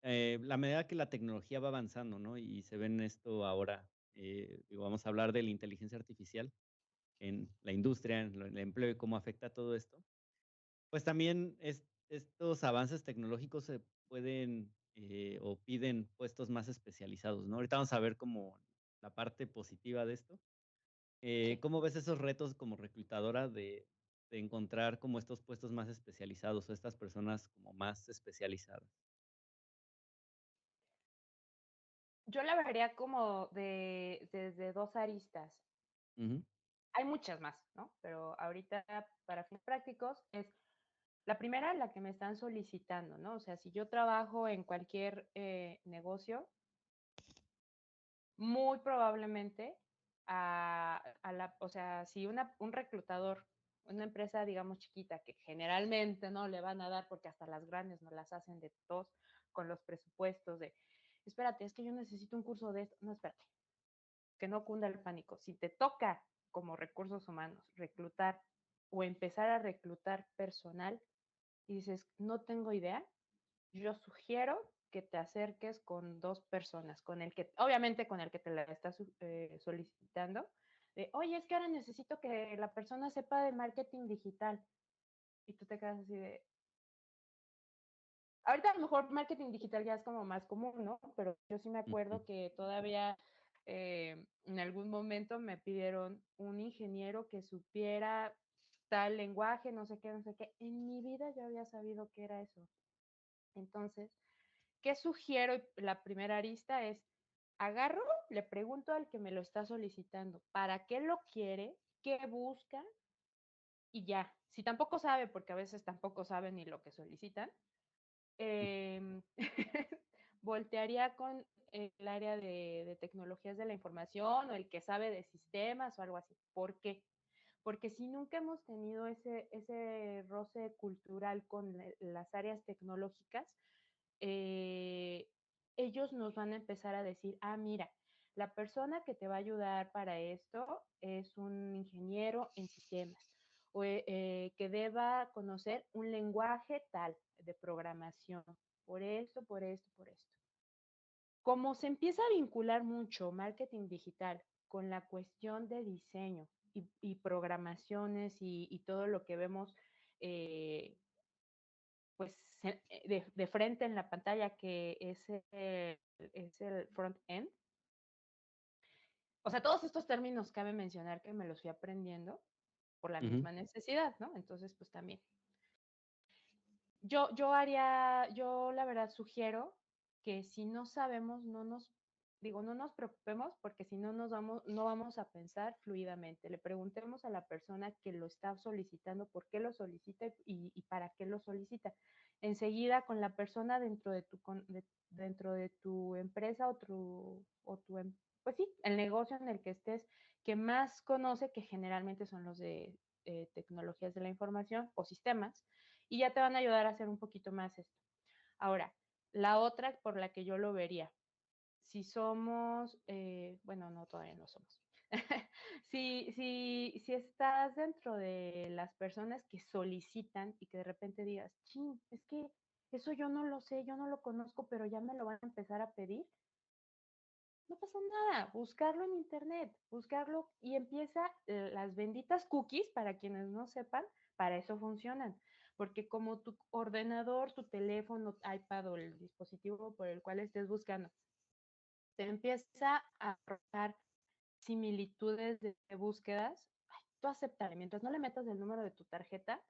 la medida que la tecnología va avanzando, ¿no? Y se ven esto ahora, digo, vamos a hablar de la inteligencia artificial en la industria, en el empleo y cómo afecta todo esto. Pues también estos avances tecnológicos se pueden o piden puestos más especializados, ¿no? Ahorita vamos a ver como la parte positiva de esto. Sí. ¿Cómo ves esos retos como reclutadora de encontrar como estos puestos más especializados o estas personas como más especializadas? Yo la vería como desde 2 aristas. Ujú, Hay muchas más, ¿no? Pero ahorita, para fines prácticos, es la primera, la que me están solicitando, ¿no? O sea, si yo trabajo en cualquier, negocio, muy probablemente o sea, si un reclutador, una empresa, digamos, chiquita, que generalmente no le van a dar, porque hasta las grandes no las hacen de tos con los presupuestos de, espérate, es que yo necesito un curso de esto. No, espérate, que no cunda el pánico. Si te toca como recursos humanos reclutar o empezar a reclutar personal y dices, no tengo idea, yo sugiero que te acerques con 2 personas, obviamente con el que te la estás solicitando, de, oye, es que ahora necesito que la persona sepa de marketing digital. Y tú te quedas así de, ahorita a lo mejor marketing digital ya es como más común, ¿no? Pero yo sí me ujú, acuerdo que todavía en algún momento me pidieron un ingeniero que supiera tal lenguaje, no sé qué, no sé qué. En mi vida yo había sabido qué era eso. Entonces, ¿qué sugiero? La primera arista es, agarro, le pregunto al que me lo está solicitando, ¿para qué lo quiere? ¿Qué busca? Y ya. Si tampoco sabe, porque a veces tampoco sabe ni lo que solicitan, eh, voltearía con el área de tecnologías de la información o el que sabe de sistemas o algo así. ¿Por qué? Porque si nunca hemos tenido ese roce cultural con las áreas tecnológicas, eh, ellos nos van a empezar a decir, ah, mira, la persona que te va a ayudar para esto es un ingeniero en sistemas o que deba conocer un lenguaje tal de programación, por esto, por esto, por esto. Como se empieza a vincular mucho marketing digital con la cuestión de diseño y programaciones y todo lo que vemos eh, pues de frente en la pantalla, que es el front-end. O sea, todos estos términos cabe mencionar que me los fui aprendiendo por la ujú. misma necesidad, ¿no? Entonces, pues también. Yo la verdad sugiero que si no sabemos, no nos preocupemos porque si no no vamos a pensar fluidamente. Le preguntemos a la persona que lo está solicitando por qué lo solicita y para qué lo solicita. Enseguida con la persona dentro de tu empresa pues sí, el negocio en el que estés, que más conoce, que generalmente son los de tecnologías de la información o sistemas, y ya te van a ayudar a hacer un poquito más esto. Ahora, la otra por la que yo lo vería, si somos, bueno, no, todavía no somos. Si estás dentro de las personas que solicitan y que de repente digas, ching, es que eso yo no lo sé, yo no lo conozco, pero ya me lo van a empezar a pedir, no pasa nada, buscarlo en internet, buscarlo y empieza las benditas cookies, para quienes no sepan, para eso funcionan. Porque como tu ordenador, tu teléfono, iPad o el dispositivo por el cual estés buscando, te empieza a arrojar similitudes de búsquedas, ay, tú acéptale, mientras no le metas el número de tu tarjeta,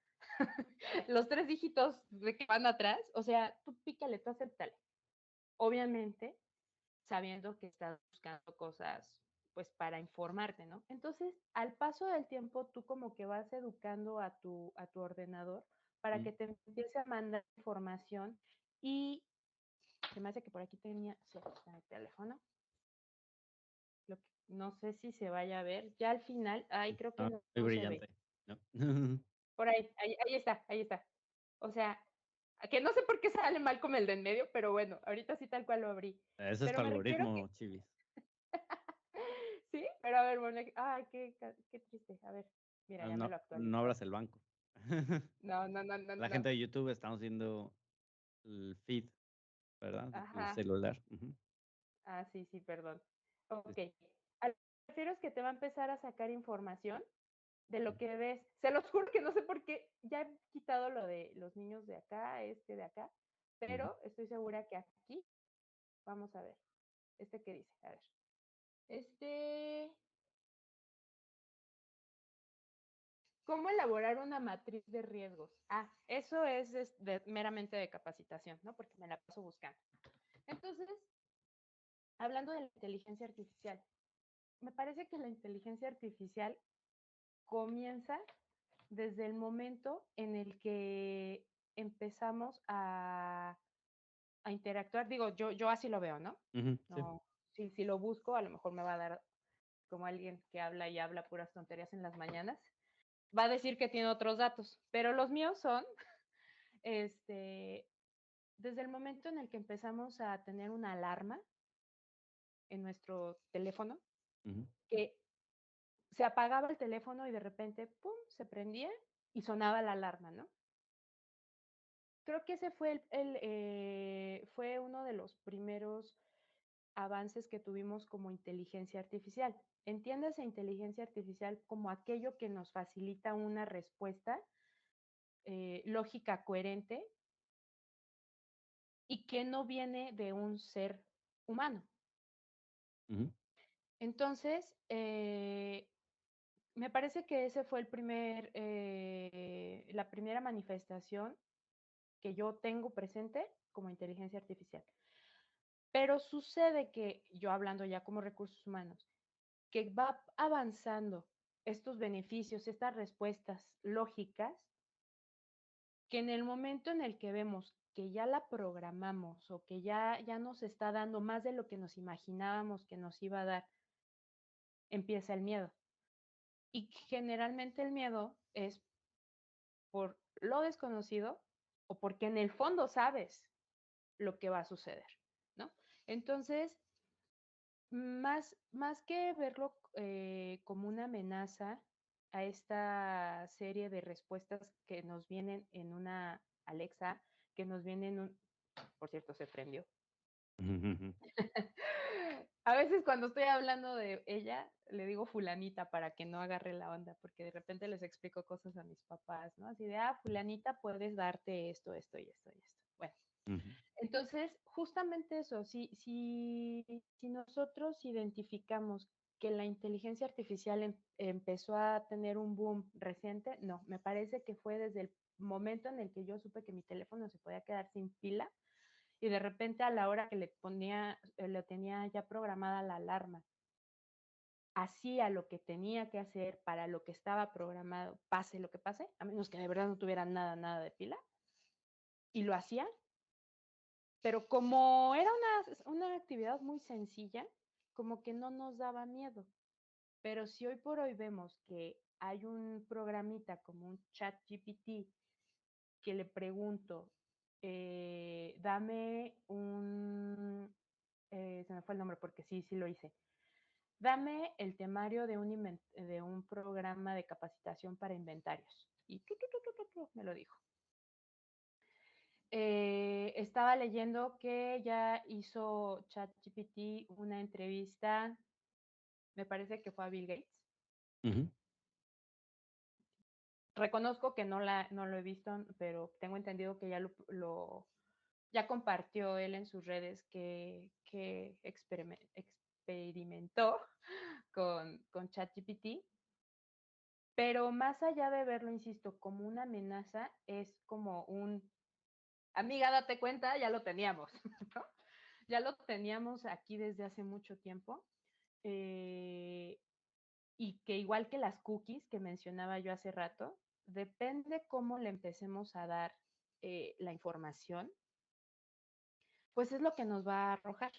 los 3 dígitos de que van atrás, o sea, tú pícale, tú acéptale. Obviamente, sabiendo que estás buscando cosas pues para informarte, ¿no? Entonces, al paso del tiempo, tú como que vas educando a tu ordenador para Mm. que te empiece a mandar información y se me hace que por aquí tenía, sí, aquí está mi teléfono, lo que, no sé si se vaya a ver, ya al final, ay, creo que No, no, muy no se ve, brillante, ¿no? por ahí está, ahí está. O sea, que no sé por qué sale mal como el de en medio, pero bueno, ahorita sí tal cual lo abrí. Ese es tu Pero me refiero algoritmo, que Chivis. sí, pero a ver, bueno, ay, qué triste. A ver, mira, No, ya me no, lo no actualizó. abras el banco. No, no, no, no, La no. gente de YouTube estamos viendo el feed, ¿verdad? De tu Ajá. celular. Ujú. Ah, sí, sí, perdón. Sí, Ok. A lo que me refiero es que te va a empezar a sacar información de sí. lo que ves. Se los juro que no sé por qué ya he quitado lo de los niños de acá, este de acá, Ujú, pero estoy segura que aquí, vamos a ver, ¿qué dice? A ver. Este, ¿Cómo elaborar una matriz de riesgos? Ah, eso es meramente de capacitación, ¿no? Porque me la paso buscando. Entonces, hablando de la inteligencia artificial, me parece que la inteligencia artificial comienza desde el momento en el que empezamos a interactuar. Digo, yo así lo veo, ¿no? ujú, sí. No, si lo busco, a lo mejor me va a dar como alguien que habla y habla puras tonterías en las mañanas. Va a decir que tiene otros datos, pero los míos son, este, desde el momento en el que empezamos a tener una alarma en nuestro teléfono, Ujú, que se apagaba el teléfono y de repente, ¡pum!, se prendía y sonaba la alarma, ¿no? Creo que ese fue, fue uno de los primeros avances que tuvimos como inteligencia artificial. Entiéndase inteligencia artificial como aquello que nos facilita una respuesta lógica coherente y que no viene de un ser humano. ujú, Entonces, me parece que ese fue la primera manifestación que yo tengo presente como inteligencia artificial. Pero sucede que, yo hablando ya como recursos humanos, que va avanzando estos beneficios, estas respuestas lógicas, que en el momento en el que vemos que ya la programamos o que ya nos está dando más de lo que nos imaginábamos que nos iba a dar, empieza el miedo. Y generalmente el miedo es por lo desconocido o porque en el fondo sabes lo que va a suceder, ¿no? Entonces, más que verlo como una amenaza a esta serie de respuestas que nos vienen en una Alexa, que nos vienen por cierto, se prendió. ujú, ujú. A veces cuando estoy hablando de ella, le digo fulanita para que no agarre la onda, porque de repente les explico cosas a mis papás, ¿no? Así de, fulanita, puedes darte esto, esto y esto y esto. Bueno, Ujú, entonces, justamente eso, si nosotros identificamos que la inteligencia artificial empezó a tener un boom reciente, no, me parece que fue desde el momento en el que yo supe que mi teléfono se podía quedar sin pila y de repente a la hora que le tenía ya programada la alarma, hacía lo que tenía que hacer para lo que estaba programado, pase lo que pase, a menos que de verdad no tuviera nada, nada de pila, y lo hacía, pero como era una actividad muy sencilla, como que no nos daba miedo. Pero si hoy por hoy vemos que hay un programita como un chat GPT que le pregunto, dame se me fue el nombre porque sí, sí lo hice. Dame el temario de un programa de capacitación para inventarios. Y me lo dijo. Estaba leyendo que ya hizo ChatGPT una entrevista, me parece que fue a Bill Gates. Ujú. Reconozco que no lo he visto, pero tengo entendido que ya ya compartió él en sus redes que experimentó con ChatGPT. Pero más allá de verlo, insisto, como una amenaza, es como amiga, date cuenta, ya lo teníamos, ¿no? Ya lo teníamos aquí desde hace mucho tiempo. Y que igual que las cookies que mencionaba yo hace rato, depende cómo le empecemos a dar la información, pues es lo que nos va a arrojar.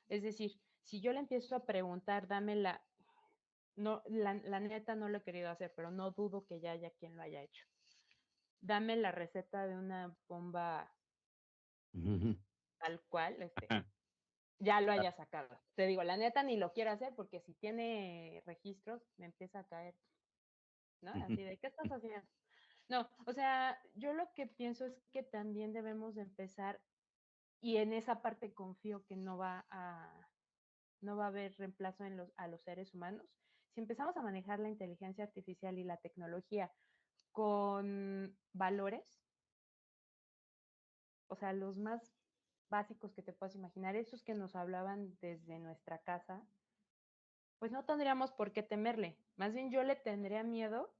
Es decir, si yo le empiezo a preguntar, dame no, la neta no lo he querido hacer, pero no dudo que ya haya quien lo haya hecho. Dame la receta de una bomba Ujú. tal cual, Ajá. ya lo haya sacado. Te digo, la neta ni lo quiero hacer porque si tiene registros me empieza a caer, ¿no? Así de, ¿qué estás haciendo? No, o sea, yo lo que pienso es que también debemos de empezar, y en esa parte confío que no va a haber reemplazo a los seres humanos. Si empezamos a manejar la inteligencia artificial y la tecnología con valores, o sea, los más básicos que te puedas imaginar, esos que nos hablaban desde nuestra casa, pues no tendríamos por qué temerle. Más bien yo le tendría miedo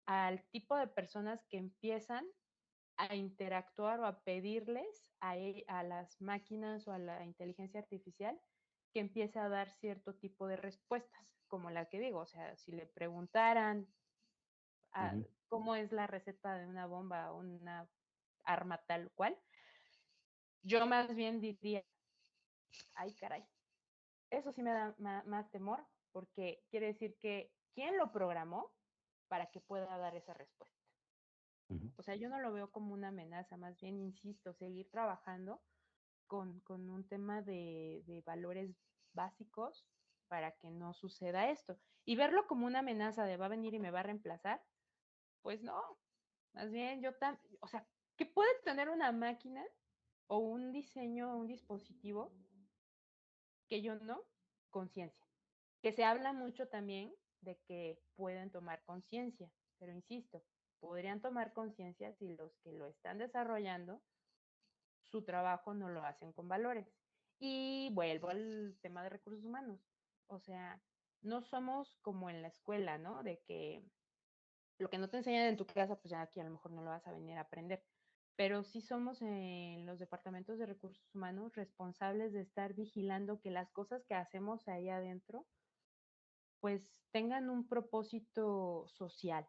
al tipo de personas que empiezan a interactuar o a pedirles a las máquinas o a la inteligencia artificial que empiece a dar cierto tipo de respuestas, como la que digo, o sea, si le preguntaran Ujú. cómo es la receta de una bomba o una arma tal cual, yo más bien diría, ay caray, eso sí me da más temor, porque quiere decir que quién lo programó para que pueda dar esa respuesta. Ujú. O sea, yo no lo veo como una amenaza, más bien, insisto, seguir trabajando con un tema de valores básicos para que no suceda esto. Y verlo como una amenaza de va a venir y me va a reemplazar, pues no, más bien o sea, ¿qué puede tener una máquina o un diseño, un dispositivo que yo no? Conciencia. Que se habla mucho también de que pueden tomar conciencia, pero insisto, podrían tomar conciencia si los que lo están desarrollando su trabajo no lo hacen con valores. Y vuelvo al tema de recursos humanos. O sea, no somos como en la escuela, ¿no? De que lo que no te enseñan en tu casa, pues ya aquí a lo mejor no lo vas a venir a aprender. Pero sí somos en los departamentos de recursos humanos responsables de estar vigilando que las cosas que hacemos ahí adentro, pues tengan un propósito social.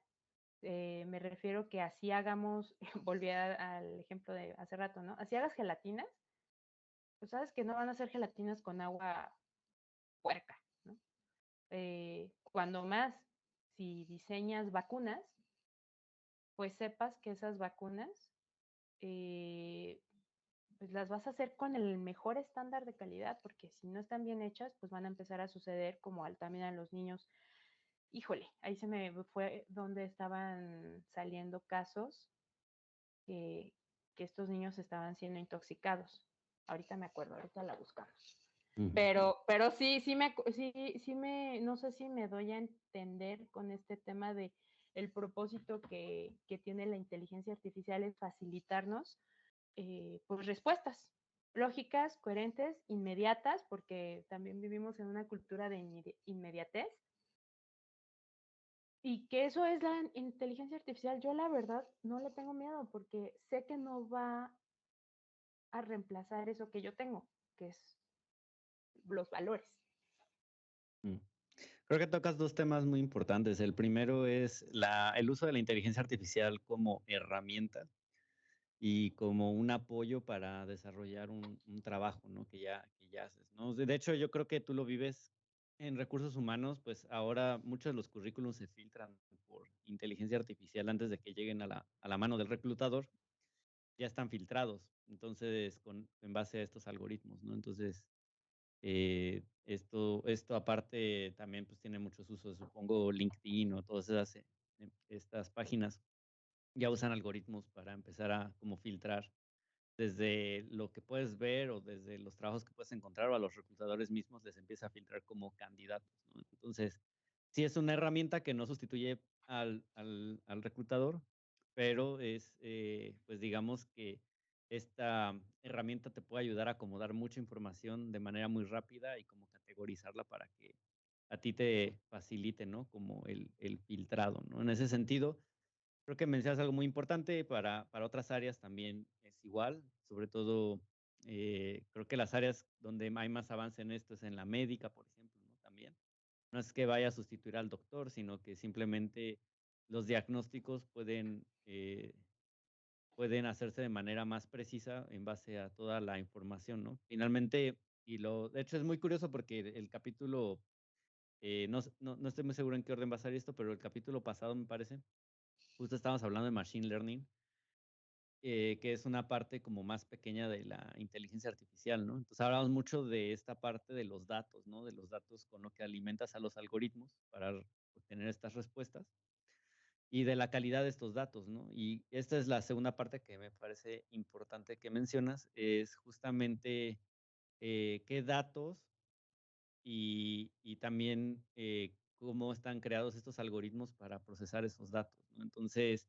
Me refiero que así hagamos, volví al ejemplo de hace rato, ¿no? Así hagas gelatinas, pues sabes que no van a ser gelatinas con agua puerca, ¿no? Cuando más, si diseñas vacunas, pues sepas que esas vacunas, eh, pues las vas a hacer con el mejor estándar de calidad, porque si no están bien hechas, pues van a empezar a suceder como también a los niños. Híjole, ahí se me fue donde estaban saliendo casos que, que estos niños estaban siendo intoxicados. Ahorita me acuerdo, ahorita la buscamos. Ujú. Pero sí, no sé si me doy a entender con este tema de el propósito que tiene la inteligencia artificial es facilitarnos pues respuestas lógicas, coherentes, inmediatas, porque también vivimos en una cultura de inmediatez. Y que eso es la inteligencia artificial. Yo la verdad no le tengo miedo porque sé que no va a reemplazar eso que yo tengo, que es los valores. Mm. Creo que tocas dos temas muy importantes. El primero es el uso de la inteligencia artificial como herramienta y como un apoyo para desarrollar un trabajo, ¿no? Que ya haces, ¿no? De hecho, yo creo que tú lo vives en recursos humanos, pues ahora muchos de los currículums se filtran por inteligencia artificial antes de que lleguen a la mano del reclutador, ya están filtrados, entonces, en base a estos algoritmos, ¿no? Entonces, Esto aparte también pues tiene muchos usos, supongo LinkedIn o todas estas páginas ya usan algoritmos para empezar a como filtrar desde lo que puedes ver o desde los trabajos que puedes encontrar o a los reclutadores mismos les empieza a filtrar como candidatos, ¿no? Entonces, sí es una herramienta que no sustituye al reclutador, pero es, pues digamos que esta herramienta te puede ayudar a acomodar mucha información de manera muy rápida y como categorizarla para que a ti te facilite, ¿no? Como el filtrado, ¿no? En ese sentido, creo que mencionas algo muy importante para otras áreas también es igual, sobre todo creo que las áreas donde hay más avance en esto es en la médica, por ejemplo, ¿no? También. No es que vaya a sustituir al doctor, sino que simplemente los diagnósticos pueden hacerse de manera más precisa en base a toda la información, ¿no? Finalmente, de hecho es muy curioso porque el capítulo, no estoy muy seguro en qué orden va a salir esto, pero el capítulo pasado me parece, justo estábamos hablando de Machine Learning, que es una parte como más pequeña de la inteligencia artificial, ¿no? Entonces hablamos mucho de esta parte de los datos, ¿no? De los datos con lo que alimentas a los algoritmos para obtener estas respuestas y de la calidad de estos datos, ¿no? Y esta es la segunda parte que me parece importante que mencionas, es justamente qué datos y también cómo están creados estos algoritmos para procesar esos datos, ¿no? Entonces,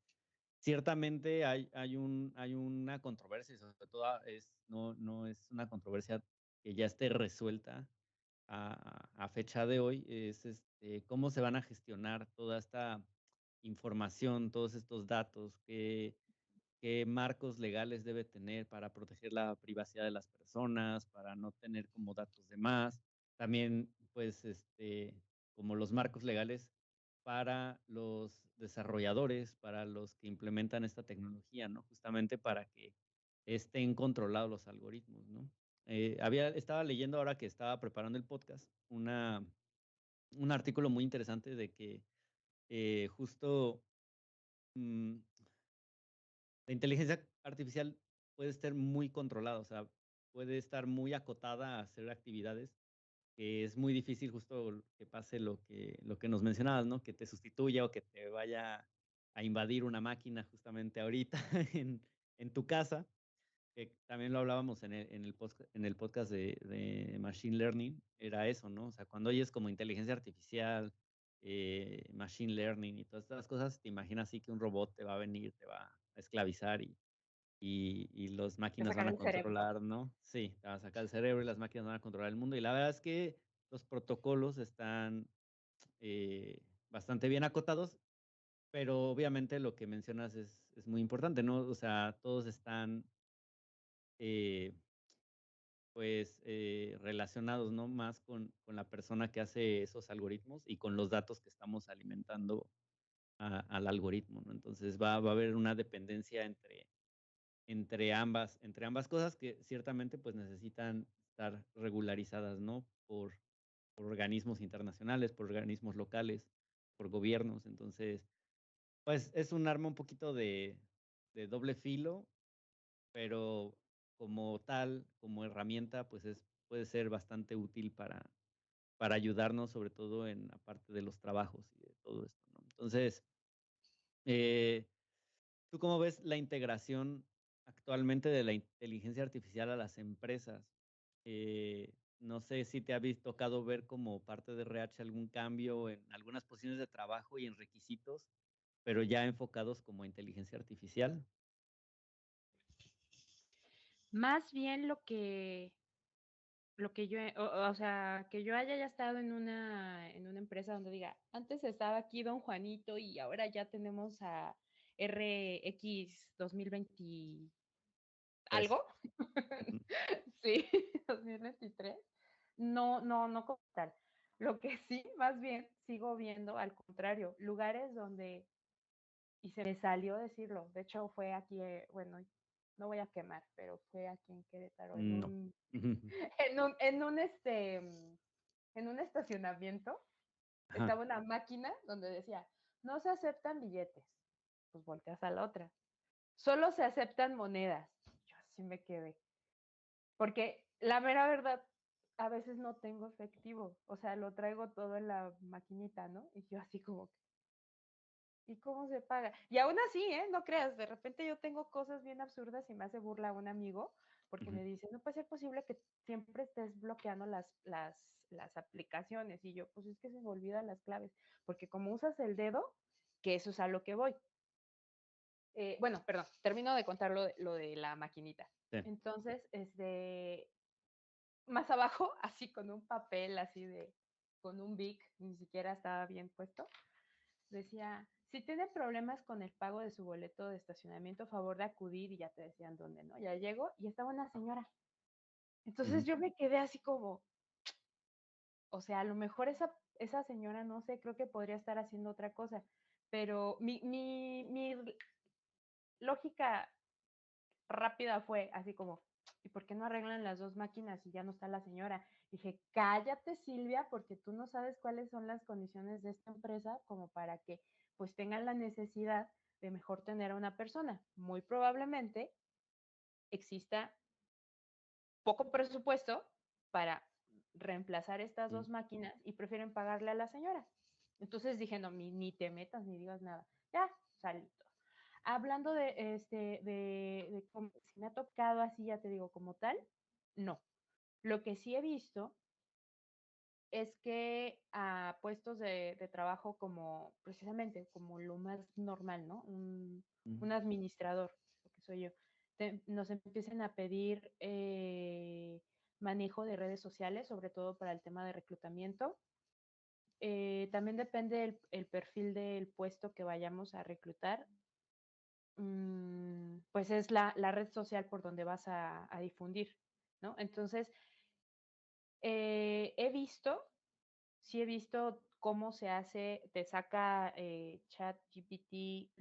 ciertamente hay una controversia y sobre todo no es una controversia que ya esté resuelta a fecha de hoy, es cómo se van a gestionar toda esta información, todos estos datos, qué marcos legales debe tener para proteger la privacidad de las personas, para no tener como datos de más. También, pues, como los marcos legales para los desarrolladores, para los que implementan esta tecnología, ¿no? Justamente para que estén controlados los algoritmos, ¿no? Estaba leyendo ahora que estaba preparando el podcast, un artículo muy interesante de que justo mm, la inteligencia artificial puede estar muy controlada, o sea, puede estar muy acotada a hacer actividades que es muy difícil justo que pase lo que nos mencionabas, ¿no? Que te sustituya o que te vaya a invadir una máquina justamente ahorita en tu casa, que también lo hablábamos en el podcast de Machine Learning, era eso, ¿no? O sea, cuando oyes como inteligencia artificial, Machine Learning y todas estas cosas, te imaginas así que un robot te va a venir, te va a esclavizar y las Te máquinas van sacar a el cerebro. controlar, ¿no? Sí, te va a sacar el cerebro y las máquinas van a controlar el mundo. Y la verdad es que los protocolos están bastante bien acotados, pero obviamente lo que mencionas es muy importante, ¿no? O sea, todos están, eh, pues, relacionados, ¿no? Más con la persona que hace esos algoritmos y con los datos que estamos alimentando al algoritmo, ¿no? Entonces va a haber una dependencia entre ambas cosas que ciertamente pues necesitan estar regularizadas, ¿no? Por organismos internacionales, por organismos locales, por gobiernos. Entonces, pues es un arma un poquito de doble filo, pero como tal, como herramienta, pues puede ser bastante útil para ayudarnos, sobre todo en la parte de los trabajos y de todo esto, ¿no? Entonces, eh, ¿tú cómo ves la integración actualmente de la inteligencia artificial a las empresas? No sé si te ha tocado ver como parte de RH algún cambio en algunas posiciones de trabajo y en requisitos, pero ya enfocados como a inteligencia artificial. Más bien lo que yo, o sea, que yo haya ya estado en una empresa donde diga, antes estaba aquí Don Juanito y ahora ya tenemos a RX 2020 Tres. algo, Ujú. sí, 2023. No como tal. Lo que sí, más bien, sigo viendo al contrario, lugares donde, y se me salió decirlo, de hecho fue aquí, bueno, no voy a quemar, pero fue aquí en Querétaro, en No. un, Ujú. en un estacionamiento, Ajá. estaba una máquina donde decía, no se aceptan billetes. Pues volteas a la otra. Solo se aceptan monedas. Yo así me quedé. Porque la mera verdad, a veces no tengo efectivo, o sea, lo traigo todo en la maquinita, ¿no? Y yo así como, ¿y cómo se paga? Y aún así, ¿eh? No creas, de repente yo tengo cosas bien absurdas y me hace burla un amigo porque Ujú, me dice, no puede ser posible que siempre estés bloqueando las aplicaciones. Y yo, pues es que se me olvidan las claves, porque como usas el dedo, que eso es a lo que voy. Bueno, perdón, termino de contar lo de la maquinita. sí, Entonces, más abajo, así con un papel, así de, con un Bic, ni siquiera estaba bien puesto, decía, si tiene problemas con el pago de su boleto de estacionamiento, favor de acudir y ya te decían dónde, ¿no? Ya llego y estaba una señora. Entonces ujú, yo me quedé así como, o sea, a lo mejor esa señora, no sé, creo que podría estar haciendo otra cosa, pero mi lógica rápida fue así como, ¿y por qué no arreglan las dos máquinas y ya no está la señora? Dije, cállate Silvia, porque tú no sabes cuáles son las condiciones de esta empresa como para que pues tengan la necesidad de mejor tener a una persona. Muy probablemente exista poco presupuesto para reemplazar estas mm, dos máquinas y prefieren pagarle a la señora. Entonces dije, no, ni te metas ni digas nada. Ya, salito. Hablando de cómo, si me ha tocado así, ya te digo, como tal, no. Lo que sí he visto es que a puestos de trabajo como precisamente como lo más normal, ¿no? mm, Un administrador, lo que soy yo, nos empiecen a pedir manejo de redes sociales, sobre todo para el tema de reclutamiento. También depende el perfil del puesto que vayamos a reclutar. Pues es la red social por donde vas a difundir, ¿no? Entonces, he visto, sí he visto cómo se hace, te saca ChatGPT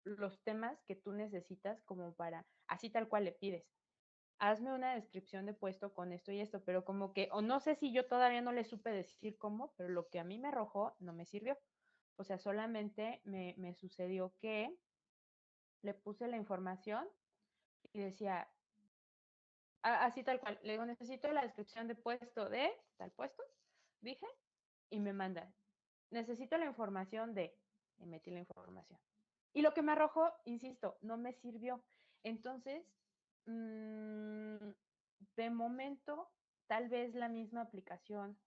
los temas que tú necesitas como para, así tal cual le pides. Hazme una descripción de puesto con esto y esto, pero como que, o no sé si yo todavía no le supe decir cómo, pero lo que a mí me arrojó no me sirvió. O sea, solamente me sucedió que le puse la información y decía, así tal cual, le digo, necesito la descripción de puesto de tal puesto, dije, y me manda, necesito la información de, y metí la información. Y lo que me arrojó, insisto, no me sirvió. Entonces, mmm, de momento, tal vez la misma aplicación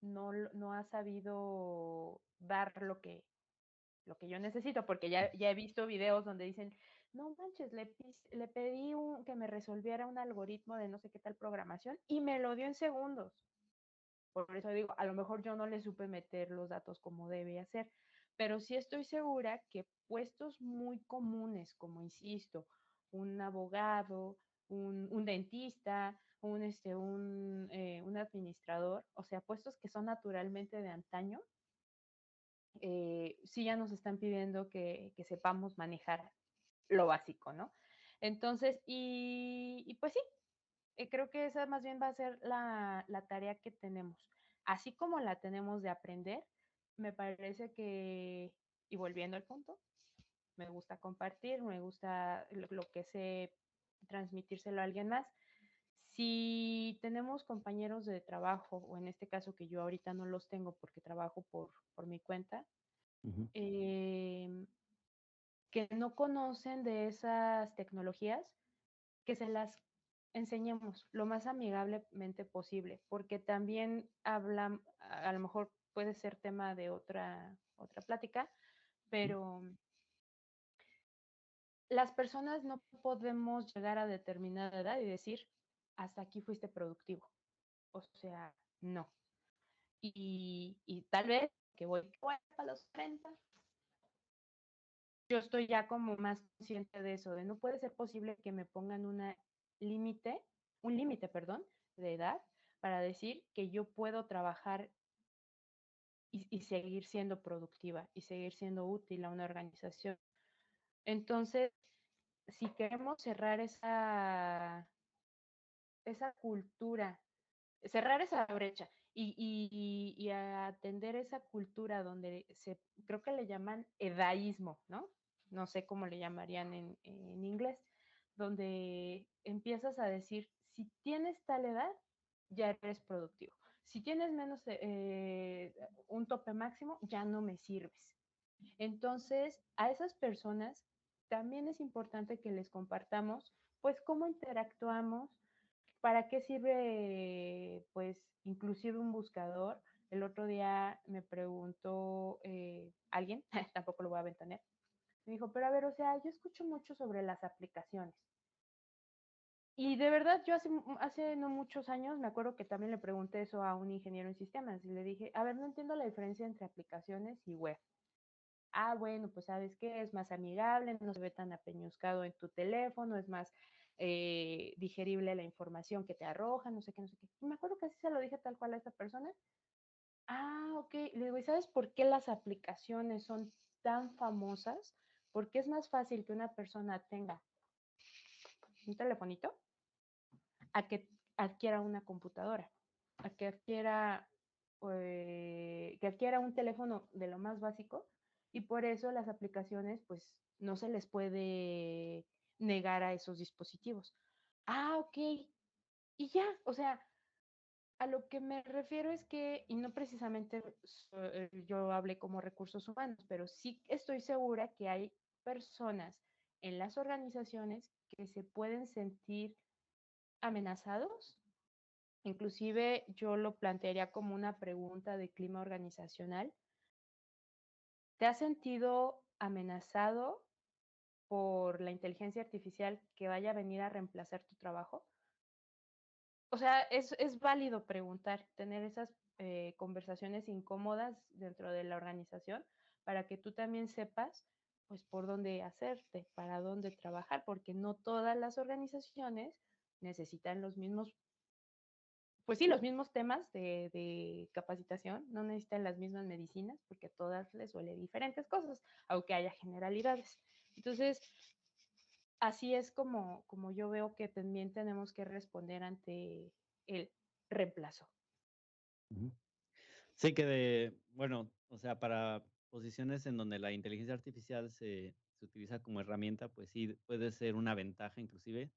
no ha sabido dar lo que yo necesito, porque ya he visto videos donde dicen, no manches, le pedí que me resolviera un algoritmo de no sé qué tal programación y me lo dio en segundos. Por eso digo, a lo mejor yo no le supe meter los datos como debe hacer, pero sí estoy segura que puestos muy comunes, como insisto, un abogado, un dentista, un administrador, o sea, puestos que son naturalmente de antaño, sí ya nos están pidiendo que sepamos manejar lo básico, ¿no? Entonces, y pues sí, creo que esa más bien va a ser la tarea que tenemos. Así como la tenemos de aprender, me parece que, y volviendo al punto, me gusta compartir, me gusta lo que sé transmitírselo a alguien más. Si tenemos compañeros de trabajo, o en este caso que yo ahorita no los tengo porque trabajo por mi cuenta, ujú, eh, que no conocen de esas tecnologías, que se las enseñemos lo más amigablemente posible, porque también hablan, a lo mejor puede ser tema de otra plática, ujú, pero las personas no podemos llegar a determinada edad y decir, hasta aquí fuiste productivo. O sea, no. Y tal vez que voy a los 30, yo estoy ya como más consciente de eso, de no puede ser posible que me pongan límite, un límite, perdón, de edad para decir que yo puedo trabajar y seguir siendo productiva y seguir siendo útil a una organización. Entonces, si queremos cerrar esa cultura, cerrar esa brecha y atender esa cultura donde creo que le llaman edaísmo, ¿no? No sé cómo le llamarían en inglés, donde empiezas a decir, si tienes tal edad, ya eres productivo. Si tienes menos un tope máximo, ya no me sirves. Entonces, a esas personas también es importante que les compartamos, pues, cómo interactuamos, para qué sirve, pues, inclusive un buscador. El otro día me preguntó alguien, tampoco lo voy a ventanear, me dijo, pero a ver, o sea, yo escucho mucho sobre las aplicaciones. Y de verdad, yo hace no muchos años me acuerdo que también le pregunté eso a un ingeniero en sistemas y le dije, a ver, no entiendo la diferencia entre aplicaciones y web. Ah, bueno, pues sabes que es más amigable, no se ve tan apeñuscado en tu teléfono, es más digerible la información que te arroja, no sé qué, no sé qué. Y me acuerdo que así se lo dije tal cual a esa persona. Ah, ok. Le digo, ¿y sabes por qué las aplicaciones son tan famosas? Porque es más fácil que una persona tenga un telefonito a que adquiera una computadora, a que adquiera un teléfono de lo más básico y por eso las aplicaciones pues no se les puede negar a esos dispositivos. Ah, ok. Y ya, o sea, a lo que me refiero es que, y no precisamente yo hablé como recursos humanos, pero sí estoy segura que hay personas en las organizaciones que se pueden sentir amenazados. Inclusive yo lo plantearía como una pregunta de clima organizacional. ¿Te has sentido amenazado por la inteligencia artificial que vaya a venir a reemplazar tu trabajo? O sea, es válido preguntar, tener esas conversaciones incómodas dentro de la organización para que tú también sepas pues por dónde hacerte, para dónde trabajar, porque no todas las organizaciones necesitan los mismos, pues sí, los mismos temas de capacitación, no necesitan las mismas medicinas porque a todas les suele diferentes cosas, aunque haya generalidades. Entonces, así es como yo veo que también tenemos que responder ante el reemplazo. Ujú. Sí, que bueno, o sea, para posiciones en donde la inteligencia artificial se utiliza como herramienta, pues sí, puede ser una ventaja inclusive.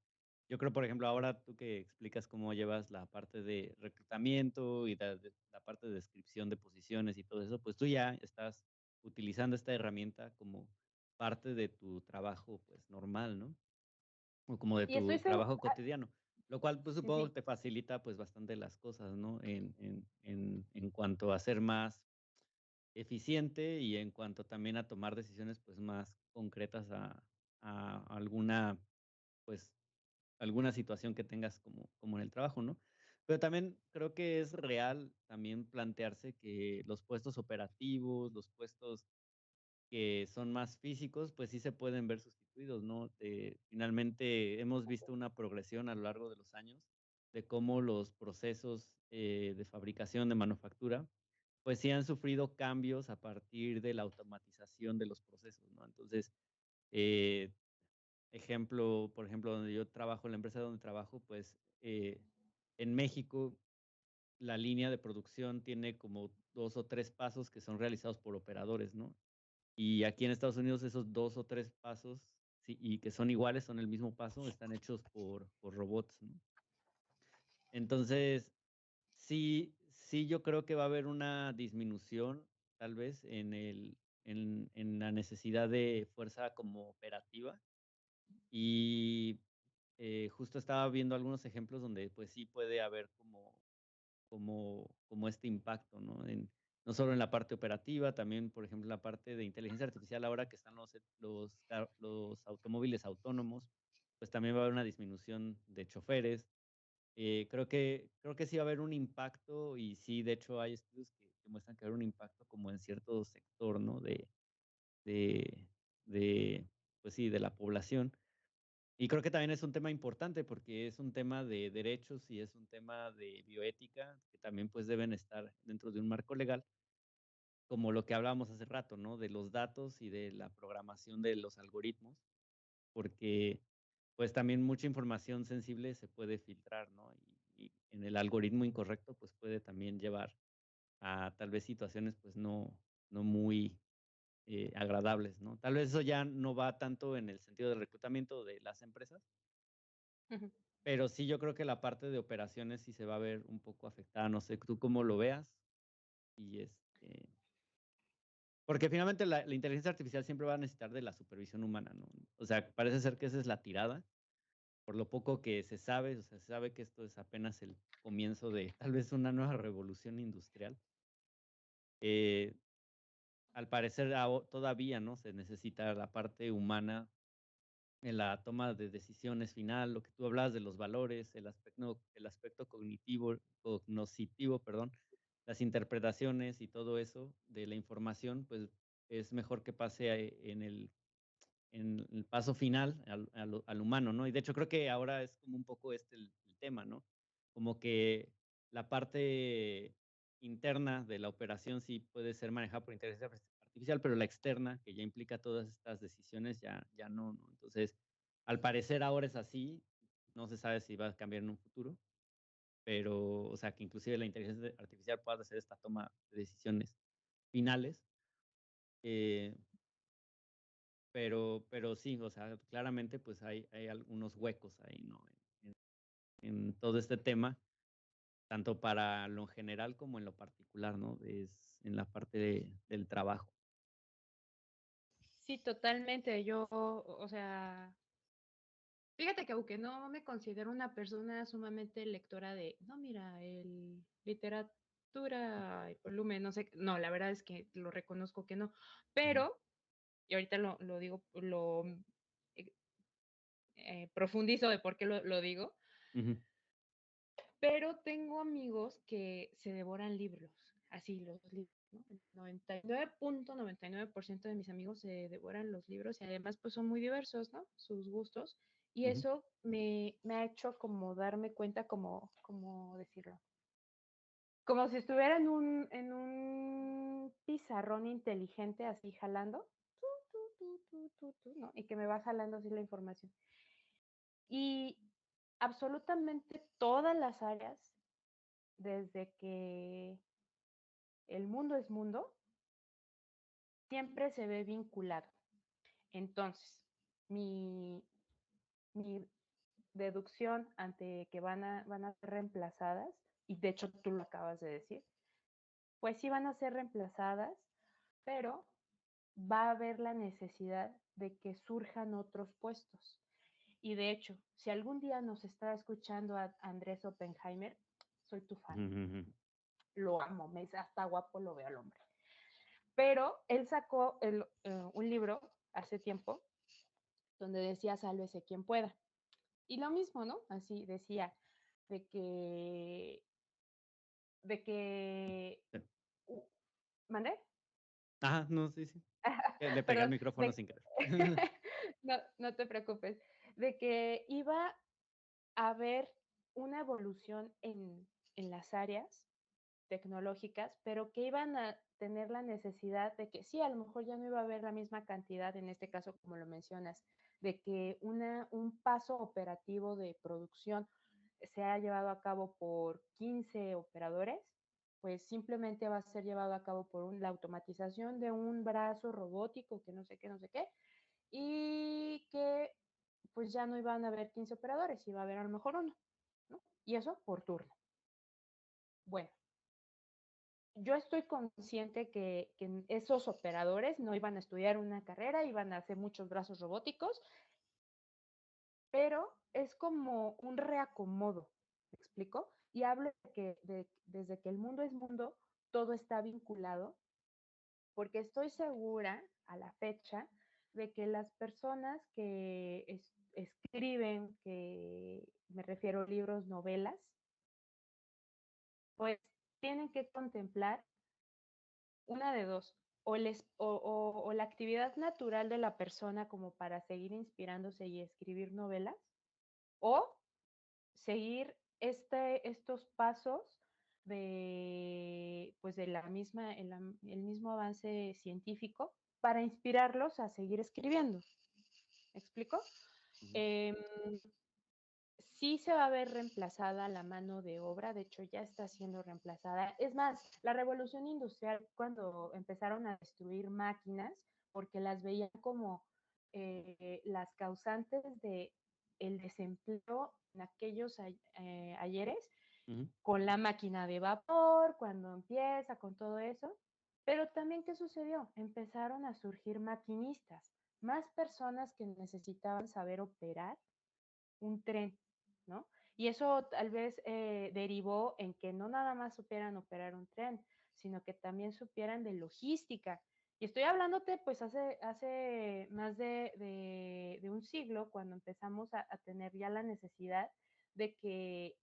Yo creo, por ejemplo, ahora tú que explicas cómo llevas la parte de reclutamiento y la parte de descripción de posiciones y todo eso, pues tú ya estás utilizando esta herramienta como parte de tu trabajo, pues normal, ¿no? O como de Y estoy tu segura, trabajo cotidiano, lo cual, pues, sí, supongo que sí. te facilita, pues, bastante las cosas, ¿no? En cuanto a ser más eficiente y en cuanto también a tomar decisiones, pues, más concretas a alguna, pues, alguna situación que tengas como en el trabajo, ¿no? Pero también creo que es real también plantearse que los puestos operativos, los puestos que son más físicos, pues sí se pueden ver sustituidos, ¿no? Finalmente hemos visto una progresión a lo largo de los años de cómo los procesos de fabricación, de manufactura, pues sí han sufrido cambios a partir de la automatización de los procesos, ¿no? Entonces, eh, por ejemplo, donde yo trabajo, en la empresa donde trabajo, pues en México la línea de producción tiene como 2 o 3 pasos que son realizados por operadores, ¿no? Y aquí en Estados Unidos esos 2 o 3 pasos, sí, y que son iguales, son el mismo paso, están hechos por robots, ¿no? Entonces, sí, yo creo que va a haber una disminución, tal vez, en la necesidad de fuerza como operativa. Y, justo estaba viendo algunos ejemplos donde, pues, sí puede haber como este impacto, ¿no? No solo en la parte operativa, también, por ejemplo, en la parte de inteligencia artificial, ahora que están los automóviles autónomos, pues también va a haber una disminución de choferes. Creo que sí va a haber un impacto y sí, de hecho, hay estudios que muestran que va a haber un impacto como en cierto sector, ¿no? De de, pues sí, de la población. Y creo que también es un tema importante porque es un tema de derechos y es un tema de bioética que también pues deben estar dentro de un marco legal, como lo que hablábamos hace rato, ¿no? De los datos y de la programación de los algoritmos, porque pues también mucha información sensible se puede filtrar, ¿no? Y en el algoritmo incorrecto pues puede también llevar a tal vez situaciones pues no muy agradables, ¿no? Tal vez eso ya no va tanto en el sentido del reclutamiento de las empresas, Pero sí, yo creo que la parte de operaciones sí se va a ver un poco afectada. No sé tú cómo lo veas. Y porque finalmente la inteligencia artificial siempre va a necesitar de la supervisión humana, ¿no? O sea, parece ser que esa es la tirada, por lo poco que se sabe, o sea, se sabe que esto es apenas el comienzo de tal vez una nueva revolución industrial. Eh, Al parecer todavía, ¿no? Se necesita la parte humana en la toma de decisiones final, lo que tú hablabas de los valores, el aspecto cognoscitivo, perdón, las interpretaciones y todo eso de la información, pues es mejor que pase en el paso final al humano, ¿no? Y de hecho creo que ahora es como un poco el tema, ¿no? Como que la parte interna de la operación sí puede ser manejada por inteligencia artificial, pero la externa, que ya implica todas estas decisiones, ya no, ¿no? Entonces, al parecer ahora es así, no se sabe si va a cambiar en un futuro, pero, o sea, que inclusive la inteligencia artificial pueda hacer esta toma de decisiones finales. eh, pero sí, o sea, claramente, pues, hay algunos huecos ahí, ¿no? En en todo este tema, tanto para lo general como en lo particular, ¿no? Es en la parte del trabajo. Sí, totalmente. Yo, o sea, fíjate que aunque no me considero una persona sumamente lectora de, no, mira, el literatura, el volumen, no sé, no, la verdad es que lo reconozco que no, Ujú, pero, y ahorita lo digo, eh, profundizo de por qué lo digo, ujú, pero tengo amigos que se devoran libros, así los libros, ¿no? El 99.99% de mis amigos se devoran los libros y además pues son muy diversos, ¿no? Sus gustos. Y ujú, eso me ha hecho como darme cuenta, como decirlo, como si estuviera en un pizarrón inteligente así jalando, ¿no? Y que me va jalando así la información. Y absolutamente todas las áreas, desde que el mundo es mundo, siempre se ve vinculado. Entonces, mi, mi deducción ante que van a ser reemplazadas, y de hecho tú lo acabas de decir, pues sí van a ser reemplazadas, pero va a haber la necesidad de que surjan otros puestos. Y de hecho, si algún día nos está escuchando a Andrés Oppenheimer, soy tu fan, ujú, ujú, lo amo, me hasta guapo lo veo al hombre. Pero él sacó un libro hace tiempo donde decía sálvese quien pueda. Y lo mismo, ¿no? Así decía de que, de que, sí. uh, ¿mandé? Ajá, no, sí, sí. Le pegué al Perdón, micrófono de, sin querer. no, no te preocupes, de que iba a haber una evolución en las áreas tecnológicas, pero que iban a tener la necesidad de que sí, a lo mejor ya no iba a haber la misma cantidad, en este caso, como lo mencionas, de que un paso operativo de producción se ha llevado a cabo por 15 operadores, pues simplemente va a ser llevado a cabo por la automatización de un brazo robótico que no sé qué, no sé qué, y que pues ya no iban a haber 15 operadores, iba a haber a lo mejor uno, ¿no? Y eso por turno. Bueno, yo estoy consciente que esos operadores no iban a estudiar una carrera, iban a hacer muchos brazos robóticos, pero es como un reacomodo, ¿me explico? Y hablo de que desde que el mundo es mundo, todo está vinculado, porque estoy segura a la fecha de que las personas que escriben, que me refiero a libros, novelas, pues tienen que contemplar una de dos, o la actividad natural de la persona como para seguir inspirándose y escribir novelas, o seguir estos pasos de, pues de la misma, el mismo avance científico para inspirarlos a seguir escribiendo. ¿Me explico? Ujú, Eh, sí se va a ver reemplazada la mano de obra, de hecho ya está siendo reemplazada. Es más, la revolución industrial, cuando empezaron a destruir máquinas, porque las veían como las causantes el desempleo en aquellos ayeres, Ujú. con la máquina de vapor, cuando empieza con todo eso. Pero también, ¿qué sucedió? Empezaron a surgir maquinistas, más personas que necesitaban saber operar un tren, ¿no? Y eso tal vez derivó en que no nada más supieran operar un tren, sino que también supieran de logística. Y estoy hablándote pues hace más de un siglo, cuando empezamos a tener ya la necesidad de que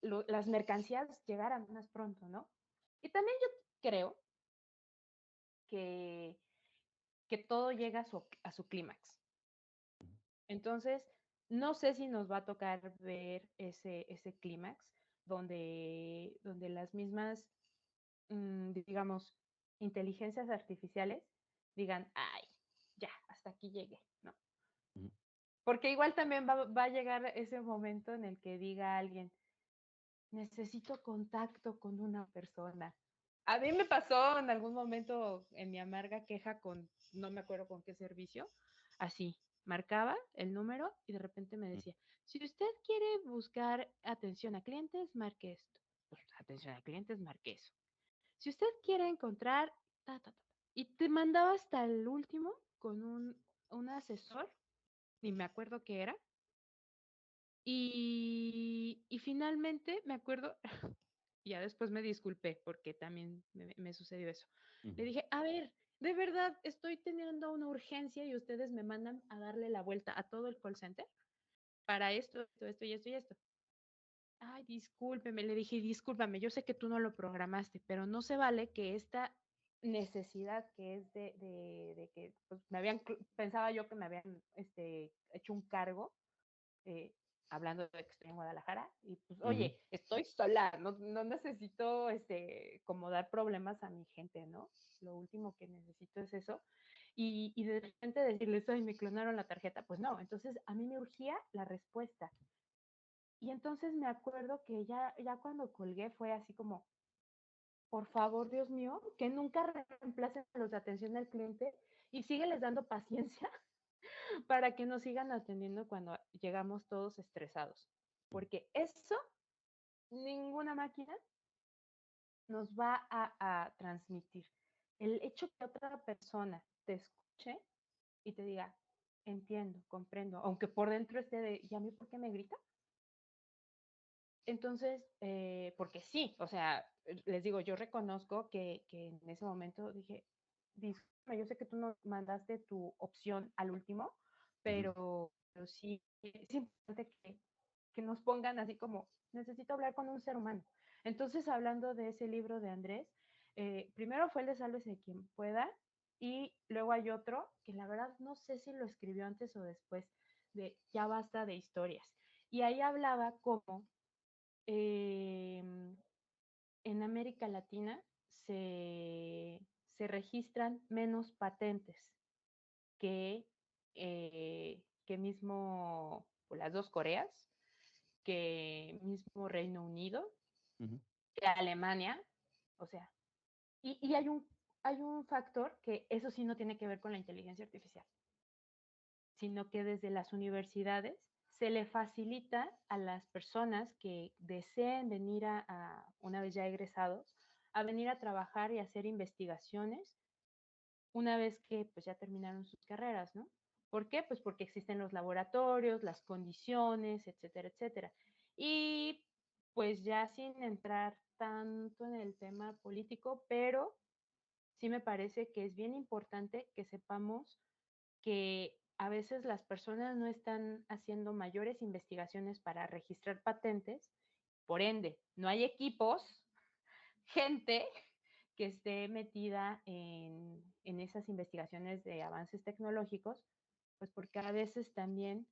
las mercancías llegaran más pronto, ¿no? Y también yo creo que, que todo llega a su clímax. Entonces, no sé si nos va a tocar ver ese clímax donde las mismas, digamos, inteligencias artificiales digan, ay, ya, hasta aquí llegué, ¿no? Ujú. Porque igual también va a llegar ese momento en el que diga alguien, necesito contacto con una persona. A mí me pasó en algún momento en mi amarga queja con, no me acuerdo con qué servicio, así, marcaba el número y de repente me decía, si usted quiere buscar atención a clientes, marque esto. Pues, atención a clientes, marque eso. Si usted quiere encontrar, ta, ta, ta, y te mandaba hasta el último con un asesor, ni me acuerdo qué era, y finalmente me acuerdo, y ya después me disculpé porque también me sucedió eso. Ujú. Le dije, a ver, de verdad estoy teniendo una urgencia y ustedes me mandan a darle la vuelta a todo el call center para esto y esto y esto. Ay, discúlpeme, le dije, discúlpame, yo sé que tú no lo programaste, pero no se vale que esta necesidad que es de que pues, pensaba yo que me habían hecho un cargo, eh, hablando de que estoy en Guadalajara, y pues, Ujú. oye, estoy sola, no necesito como dar problemas a mi gente, ¿no? Lo último que necesito es eso. Y de repente decirles, ay, me clonaron la tarjeta, pues no, entonces a mí me urgía la respuesta. Y entonces me acuerdo que ya cuando colgué fue así como, por favor, Dios mío, que nunca reemplacen los de atención al cliente y sígueles dando paciencia para que nos sigan atendiendo cuando llegamos todos estresados. Porque eso ninguna máquina nos va a transmitir. El hecho que otra persona te escuche y te diga, entiendo, comprendo, aunque por dentro esté de, ¿y a mí por qué me grita? Entonces, porque sí, o sea, les digo, yo reconozco que en ese momento dije, disculpa, yo sé que tú no mandaste tu opción al último, Ujú. pero sí es importante que nos pongan así como, necesito hablar con un ser humano. Entonces, hablando de ese libro de Andrés, primero fue el de Sálvese quien pueda, y luego hay otro que la verdad no sé si lo escribió antes o después, de Ya basta de historias. Y ahí hablaba como eh, en América Latina se, se registran menos patentes que, que mismo pues, las dos Coreas, que mismo Reino Unido, Ujú. que Alemania, o sea, y hay un factor que eso sí no tiene que ver con la inteligencia artificial, sino que desde las universidades se le facilita a las personas que deseen venir una vez ya egresados, a venir a trabajar y hacer investigaciones una vez que pues ya terminaron sus carreras, ¿no? ¿Por qué? Pues porque existen los laboratorios, las condiciones, etcétera, etcétera. Y pues ya sin entrar tanto en el tema político, pero sí me parece que es bien importante que sepamos que a veces las personas no están haciendo mayores investigaciones para registrar patentes, por ende, no hay equipos, gente que esté metida en esas investigaciones de avances tecnológicos, pues porque a veces también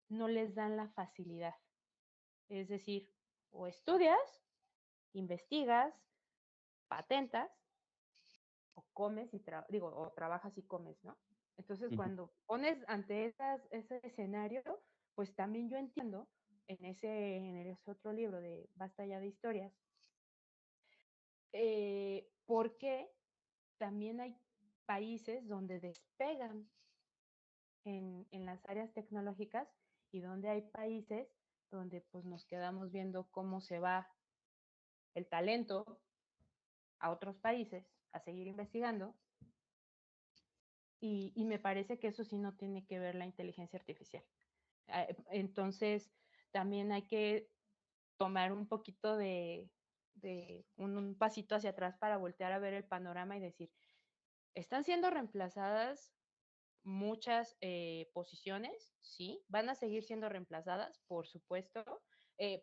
no les dan la facilidad. Es decir, o estudias, investigas, patentas, o comes y digo, o trabajas y comes, ¿no? Entonces, Ujú. cuando pones ante ese escenario, pues también yo entiendo en ese otro libro de Basta ya de historias, porque también hay países donde despegan en las áreas tecnológicas y donde hay países donde pues nos quedamos viendo cómo se va el talento a otros países a seguir investigando y me parece que eso sí no tiene que ver la inteligencia artificial. Entonces, también hay que tomar un poquito de un pasito hacia atrás para voltear a ver el panorama y decir, están siendo reemplazadas muchas posiciones, sí, van a seguir siendo reemplazadas, por supuesto.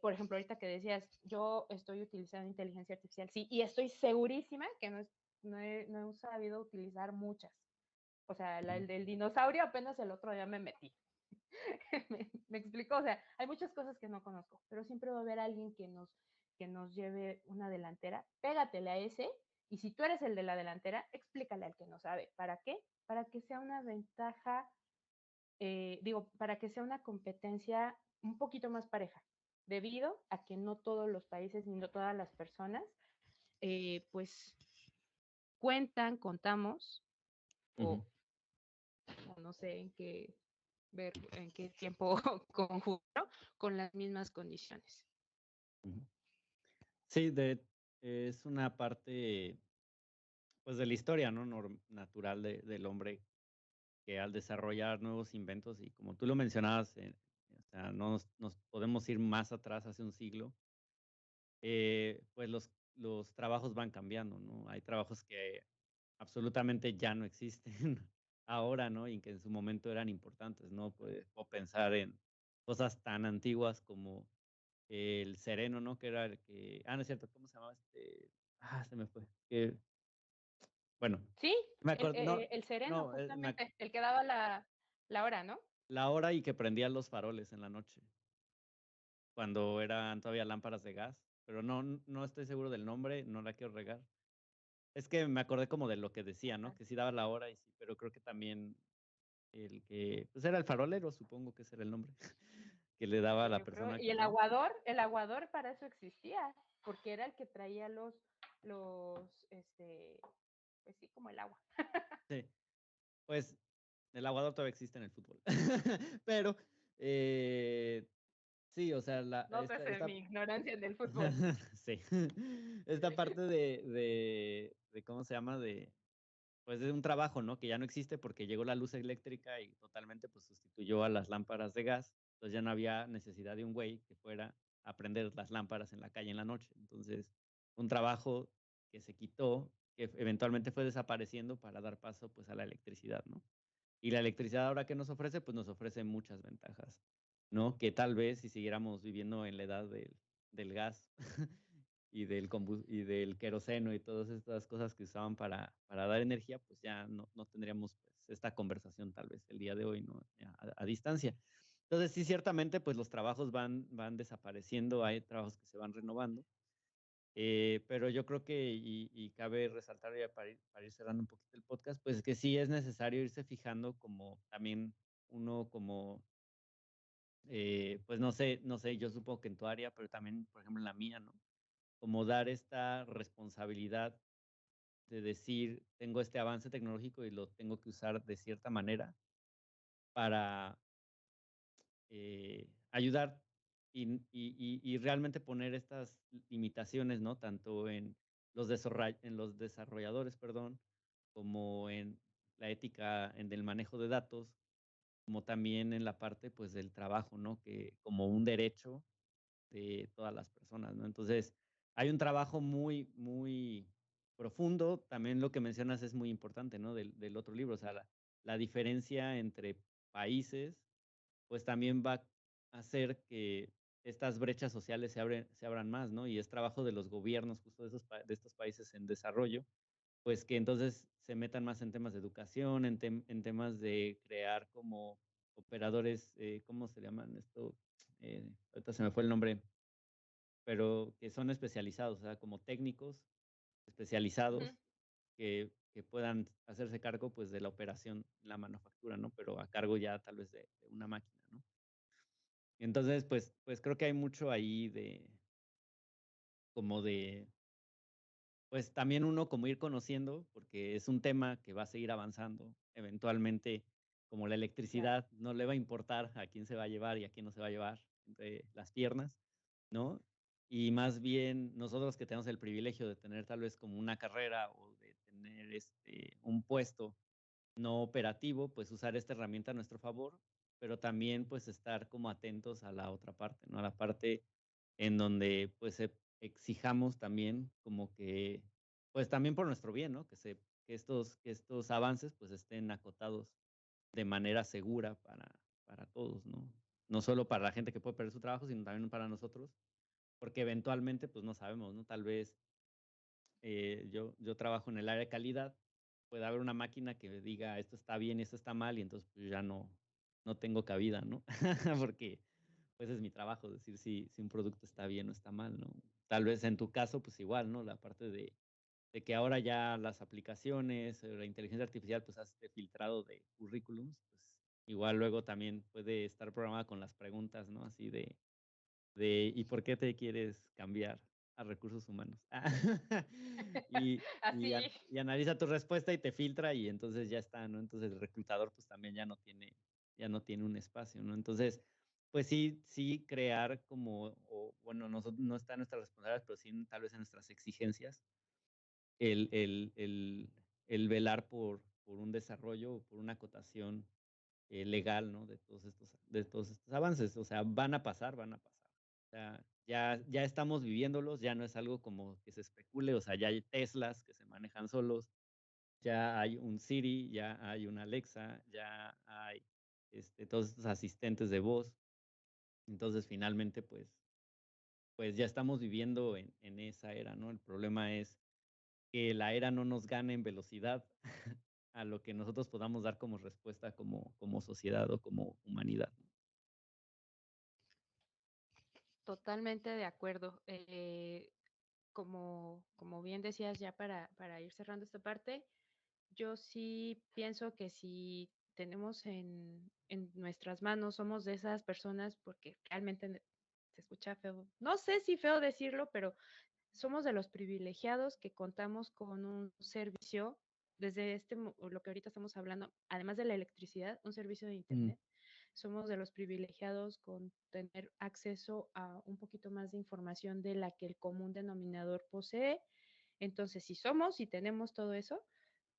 Por ejemplo, ahorita que decías, yo estoy utilizando inteligencia artificial, sí, y estoy segurísima que no he sabido utilizar muchas. O sea, el del dinosaurio apenas el otro día me metí. Me explico, o sea, hay muchas cosas que no conozco, pero siempre va a haber alguien que nos lleve una delantera. Pégatele a ese y si tú eres el de la delantera, explícale al que no sabe. ¿Para qué? Para que sea una ventaja, para que sea una competencia un poquito más pareja, debido a que no todos los países ni no todas las personas, pues contamos, Ujú, o, o no sé en qué ver en qué tiempo conjunto con las mismas condiciones. ujú. Sí, es una parte, pues, de la historia, ¿no? Natural del hombre que al desarrollar nuevos inventos y como tú lo mencionabas, o sea, nos podemos ir más atrás, hace un siglo, pues los trabajos van cambiando, ¿no? Hay trabajos que absolutamente ya no existen ahora, ¿no? Y que en su momento eran importantes, ¿no? Puedo pensar en cosas tan antiguas como el sereno, ¿no? Que era el que, no es cierto, ¿cómo se llamaba este? Se me fue. Bueno, Sí, me acuerdo, no, el sereno, no, justamente, el que daba la hora, ¿no? la hora y que prendía los faroles en la noche, cuando eran todavía lámparas de gas, pero no estoy seguro del nombre, no la quiero regar. Es que me acordé como de lo que decía, ¿no? Ah, Que sí daba la hora y sí, pero creo que también el que, pues era el farolero, supongo que ese era el nombre, que le daba a la yo creo, persona y que, ¿no? el aguador para eso existía, porque era el que traía pues sí, como el agua. Sí, pues el aguador todavía existe en el fútbol. Pero, sí, o sea, Nótese mi ignorancia en el fútbol. sí, esta parte de, ¿cómo se llama? Pues, de un trabajo, ¿no? Que ya no existe porque llegó la luz eléctrica y totalmente, pues, sustituyó a las lámparas de gas. Entonces, ya no había necesidad de un güey que fuera a prender las lámparas en la calle en la noche. Entonces, un trabajo que se quitó, que eventualmente fue desapareciendo para dar paso, pues, a la electricidad, ¿no? Y la electricidad ahora que nos ofrece, pues, nos ofrece muchas ventajas, ¿no? Que tal vez si siguiéramos viviendo en la edad del gas y del queroseno y todas estas cosas que usaban para dar energía, pues ya no tendríamos, pues, esta conversación tal vez el día de hoy, ¿no? A distancia. Entonces, sí, ciertamente, pues, los trabajos van desapareciendo, hay trabajos que se van renovando, pero yo creo que, y cabe resaltar ya para ir cerrando un poquito el podcast, pues, que sí es necesario irse fijando como también uno como, pues, no sé, yo supongo que en tu área, pero también, por ejemplo, en la mía, ¿no? Como dar esta responsabilidad de decir, tengo este avance tecnológico y lo tengo que usar de cierta manera para ayudar y realmente poner estas limitaciones, ¿no? Tanto en los desarrolladores, perdón, como en la ética en el manejo de datos, como también en la parte, pues, del trabajo, ¿no? Que como un derecho de todas las personas, ¿no? Entonces, hay un trabajo muy, muy profundo. También lo que mencionas es muy importante, ¿no? Del otro libro, o sea, la diferencia entre países, pues también va a hacer que estas brechas sociales se abran más, ¿no? Y es trabajo de los gobiernos justo de estos países en desarrollo, pues que entonces se metan más en temas de educación, en temas de crear como operadores, ¿cómo se llaman esto? Ahorita se me fue el nombre, pero que son especializados, o sea, como técnicos Ujú. especializados que puedan hacerse cargo, pues, de la operación, la manufactura, ¿no? Pero a cargo ya tal vez de una máquina, ¿no? Entonces, pues creo que hay mucho ahí como de, pues, también uno como ir conociendo, porque es un tema que va a seguir avanzando. Eventualmente, como la Claro, electricidad no le va a importar a quién se va a llevar y a quién no se va a llevar entre las piernas, ¿no? Y más bien nosotros que tenemos el privilegio de tener tal vez como una carrera o de tener un puesto no operativo, pues usar esta herramienta a nuestro favor, pero también pues estar como atentos a la otra parte, ¿no? A la parte en donde pues exijamos también como que, pues también por nuestro bien, ¿no? Que estos avances pues estén acotados de manera segura para todos, ¿no? No solo para la gente que puede perder su trabajo, sino también para nosotros, porque eventualmente pues no sabemos, ¿no? Tal vez yo trabajo en el área de calidad, puede haber una máquina que diga esto está bien y esto está mal y entonces pues ya no tengo cabida, ¿no? Porque pues es mi trabajo decir si un producto está bien o está mal, ¿no? Tal vez en tu caso pues igual, ¿no? La parte de que ahora ya las aplicaciones, la inteligencia artificial pues hace filtrado de currículums, pues igual luego también puede estar programada con las preguntas, ¿no? Así de ¿y por qué te quieres cambiar a recursos humanos? así. Y analiza tu respuesta y te filtra y entonces ya está, ¿no? Entonces el reclutador pues también ya no tiene un espacio, ¿no? Entonces, pues sí crear como, o bueno, no está en nuestras responsabilidades, pero sí tal vez en nuestras exigencias, el velar por un desarrollo o por una acotación legal, ¿no? De todos estos avances. O sea, van a pasar, van a pasar. O sea, ya estamos viviéndolos, ya no es algo como que se especule, o sea, ya hay Teslas que se manejan solos, ya hay un Siri, ya hay una Alexa, ya hay todos estos asistentes de voz. Entonces, finalmente, pues ya estamos viviendo en esa era, ¿no? El problema es que la era no nos gane en velocidad a lo que nosotros podamos dar como respuesta como sociedad o como humanidad. Totalmente de acuerdo. Como bien decías, ya para ir cerrando esta parte, yo sí pienso que si tenemos en nuestras manos, somos de esas personas, porque realmente se escucha feo, no sé si feo decirlo, pero somos de los privilegiados que contamos con un servicio, desde lo que ahorita estamos hablando, además de la electricidad, un servicio de Mm, Internet. Somos de los privilegiados con tener acceso a un poquito más de información de la que el común denominador posee. Entonces, si somos y tenemos todo eso,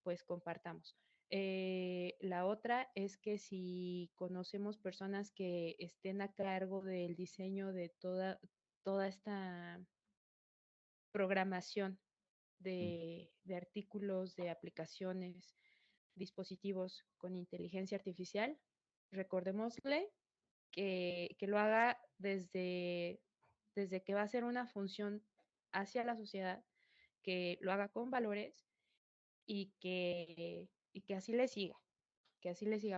pues compartamos. La otra es que si conocemos personas que estén a cargo del diseño de toda esta programación mm, de artículos, de aplicaciones, dispositivos con inteligencia artificial, recordémosle que lo haga desde que va a ser una función hacia la sociedad, que lo haga con valores y que así le siga,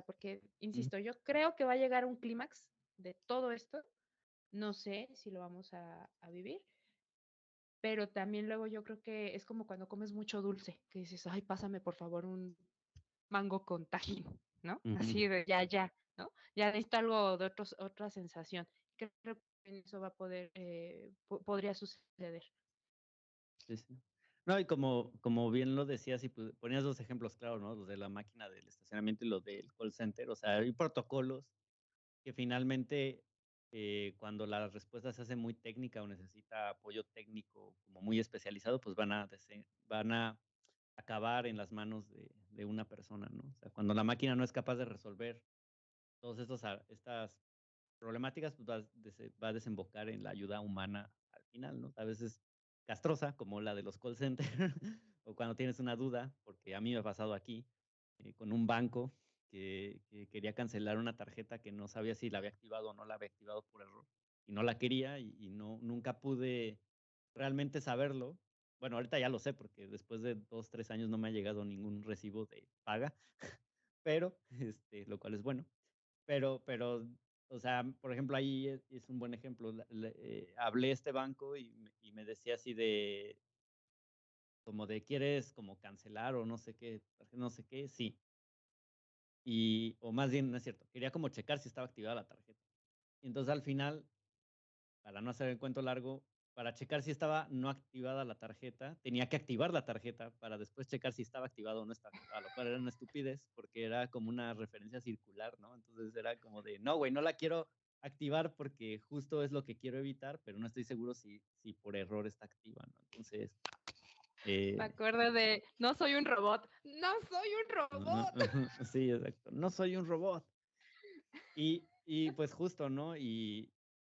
porque, mm, insisto, yo creo que va a llegar un clímax de todo esto, no sé si lo vamos a vivir, pero también luego yo creo que es como cuando comes mucho dulce, que dices, ay, pásame por favor un mango con tajín, ¿no? ujú. Así de ya, ya, ¿no? Ya necesito algo de otra sensación. Creo que eso va a poder, podría suceder. Sí, sí. No, y como bien lo decías y ponías 2 ejemplos claros, ¿no? Los de la máquina del estacionamiento y los del call center. O sea, hay protocolos que finalmente, cuando la respuesta se hace muy técnica o necesita apoyo técnico como muy especializado, pues van a acabar en las manos de una persona, ¿no? O sea, cuando la máquina no es capaz de resolver todos estas problemáticas, pues va a desembocar en la ayuda humana al final, ¿no? A veces castrosa, como la de los call centers, o cuando tienes una duda, porque a mí me ha pasado aquí, con un banco que quería cancelar una tarjeta que no sabía si la había activado o no la había activado por error, y no la quería, y nunca pude realmente saberlo. Bueno, ahorita ya lo sé, porque después de 2, 3 años no me ha llegado ningún recibo de paga, pero, lo cual es bueno. Pero, o sea, por ejemplo, ahí es un buen ejemplo. Hablé a este banco y me decía así como de: "¿Quieres como cancelar o no sé qué, no sé qué?". Sí. O más bien, no es cierto, quería como checar si estaba activada la tarjeta. Y entonces, al final, para no hacer el cuento largo, para checar si estaba no activada la tarjeta, tenía que activar la tarjeta para después checar si estaba activado o no estaba activada, lo cual era una estupidez porque era como una referencia circular, ¿no? Entonces era como de, no, güey, no la quiero activar porque justo es lo que quiero evitar, pero no estoy seguro si por error está activa, ¿no? Entonces, Me acuerdo de, no soy un robot, no soy un robot. sí, exacto, no soy un robot. Y pues justo, ¿no? Y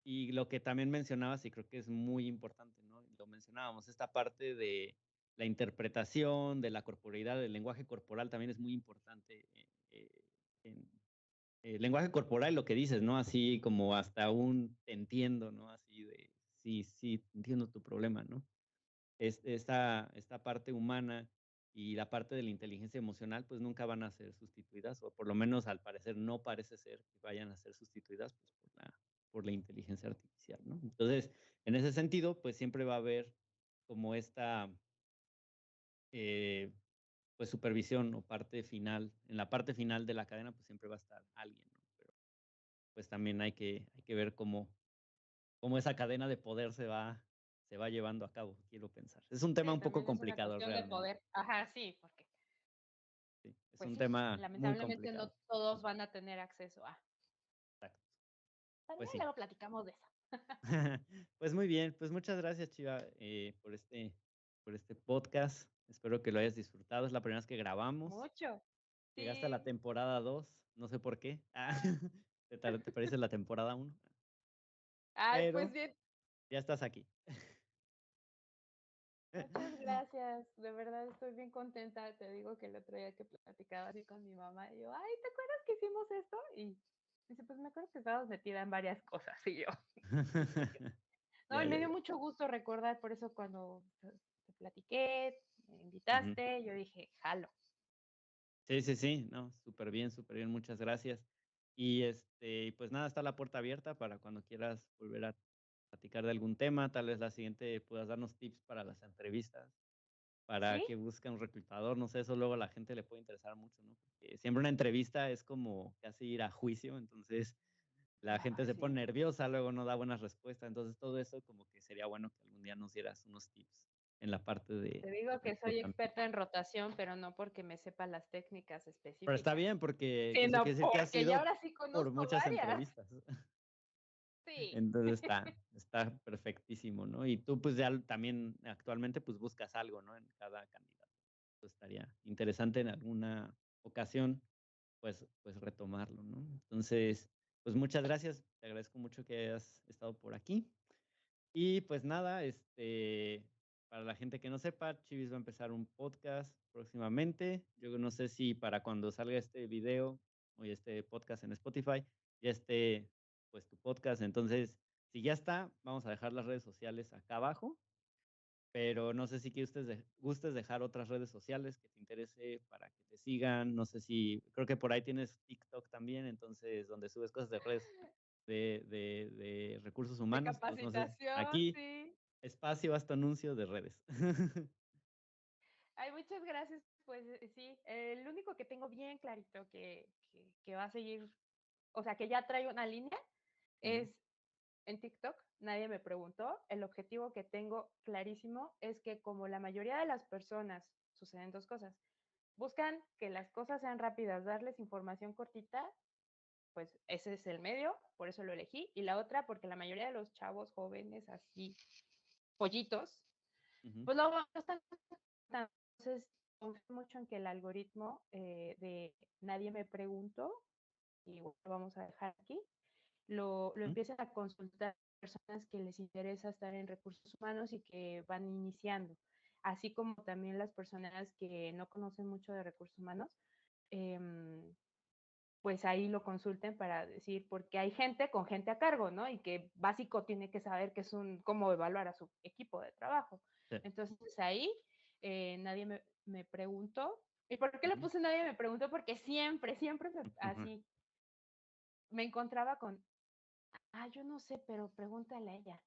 lo que también mencionabas, y creo que es muy importante, ¿no? Lo mencionábamos, esta parte de la interpretación, de la corporeidad, del lenguaje corporal también es muy importante. En el lenguaje corporal, lo que dices, ¿no? Así como hasta un te entiendo, ¿no? Así de, sí, sí, entiendo tu problema, ¿no? Esta parte humana y la parte de la inteligencia emocional, pues nunca van a ser sustituidas, o por lo menos al parecer no parece ser que vayan a ser sustituidas pues, por la inteligencia artificial, ¿no? Entonces, en ese sentido, pues siempre va a haber como esta eh, pues supervisión o parte final. En la parte final de la cadena, pues siempre va a estar alguien, ¿no? Pero pues también hay que ver cómo esa cadena de poder se va llevando a cabo, quiero pensar. Es un tema Sí, un poco también es una complicado cuestión de realmente. poder. Ajá, sí, porque, Sí, es pues un sí, tema muy lamentablemente no complicado. todos van a tener acceso a. Exacto. También Pues sí. luego platicamos de eso. Pues muy bien, pues muchas gracias, Chiva, por este podcast. Espero que lo hayas disfrutado. Es la primera vez que grabamos. Mucho. Llegaste a la Sí. temporada 2, no sé por qué. Te parece la temporada 1, Ay, pues pero bien. ya estás aquí. Muchas gracias. De verdad estoy bien contenta. Te digo que el otro día que platicaba así con mi mamá, y yo, ay, ¿te acuerdas que hicimos esto? Y dice, pues me acuerdo que estabas metida en varias cosas. Y yo, no, Ya, y me ya, dio ya. mucho gusto recordar, por eso cuando te platiqué, me Ujú. invitaste, yo dije, jalo. Sí, sí, sí, no, súper bien, muchas gracias. Pues nada, está la puerta abierta para cuando quieras volver a platicar de algún tema. Tal vez la siguiente puedas darnos tips para las entrevistas, para ¿Sí? que busque un reclutador, no sé, eso luego a la gente le puede interesar mucho, ¿no? Porque siempre una entrevista es como casi ir a juicio, entonces la gente Ay, se pone sí. nerviosa, luego no da buenas respuestas, entonces todo eso como que sería bueno que algún día nos dieras unos tips en la parte Te de digo que soy reclutamiento. experta en rotación, pero no porque me sepa las técnicas Pero está específicas, bien porque eso sino quiere decir que has porque ya ido ahora sí por conozco muchas varias. entrevistas. Sí. Entonces está perfectísimo, ¿no? Y tú pues ya también actualmente pues buscas algo, ¿no? En cada candidato. Entonces, estaría interesante en alguna ocasión pues retomarlo, ¿no? Entonces, pues muchas gracias, te agradezco mucho que hayas estado por aquí. Y pues nada, para la gente que no sepa, Chivis va a empezar un podcast próximamente. Yo no sé si para cuando salga este video o este podcast en Spotify, ya esté pues tu podcast. Entonces, si ya está, vamos a dejar las redes sociales acá abajo, pero no sé si gustes dejar otras redes sociales que te interese para que te sigan. No sé si, creo que por ahí tienes TikTok también, entonces, donde subes cosas de redes de recursos De humanos. Entonces, no sé, capacitación, aquí sí. espacio hasta anuncio de redes. Ay, muchas gracias. Pues sí, el único que tengo bien clarito que va a seguir, o sea, que ya trae una línea, Ujú, es en TikTok. Nadie me preguntó. El objetivo que tengo clarísimo es que como la mayoría de las personas, suceden dos cosas. Buscan que las cosas sean rápidas, darles información cortita, pues ese es el medio, por eso lo elegí. Y la otra, porque la mayoría de los chavos jóvenes así, pollitos, ujú, pues luego no están. Entonces, confío mucho en que el algoritmo de nadie me preguntó, y bueno, vamos a dejar aquí, lo ujú, empiecen a consultar personas que les interesa estar en recursos humanos y que van iniciando, así como también las personas que no conocen mucho de recursos humanos, pues ahí lo consulten para decir, porque hay gente con gente a cargo, ¿no? Y que básico tiene que saber que es cómo evaluar a su equipo de trabajo. sí, Entonces ahí nadie me preguntó. ¿Y por qué le ujú, puse nadie me preguntó? Porque siempre ujú, así me encontraba con, yo no sé, pero pregúntale a ella,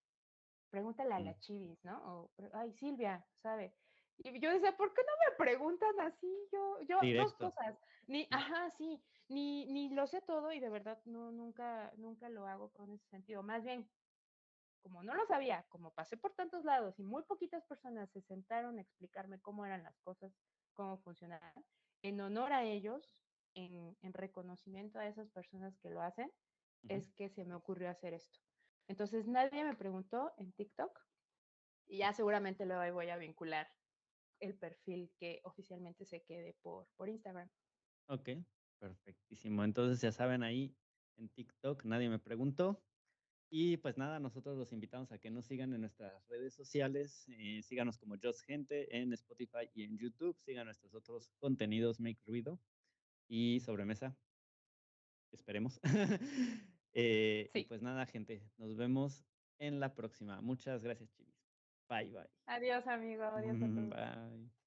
pregúntale a ujú. la Chivis, ¿no? O, ay, Silvia, ¿sabe? Y yo decía, ¿por qué no me preguntan así? Dos Directo. cosas, sí, ni lo sé todo y de verdad no, nunca lo hago con ese sentido. Más bien, como no lo sabía, como pasé por tantos lados y muy poquitas personas se sentaron a explicarme cómo eran las cosas, cómo funcionaban, en honor a ellos, en reconocimiento a esas personas que lo hacen, es que se me ocurrió hacer esto. Entonces nadie me preguntó en TikTok y ya seguramente luego voy a vincular el perfil que oficialmente se quede por Instagram. Ok, perfectísimo. Entonces ya saben ahí en TikTok, nadie me preguntó. Y pues nada, nosotros los invitamos a que nos sigan en nuestras redes sociales. Síganos como Just Gente en Spotify y en YouTube. Sigan nuestros otros contenidos, Make Ruido y Sobremesa. Esperemos. Y Sí. pues nada, gente, nos vemos en la próxima. Muchas gracias, Chivis. Bye, bye. Adiós, amigo. Adiós a todos. Bye.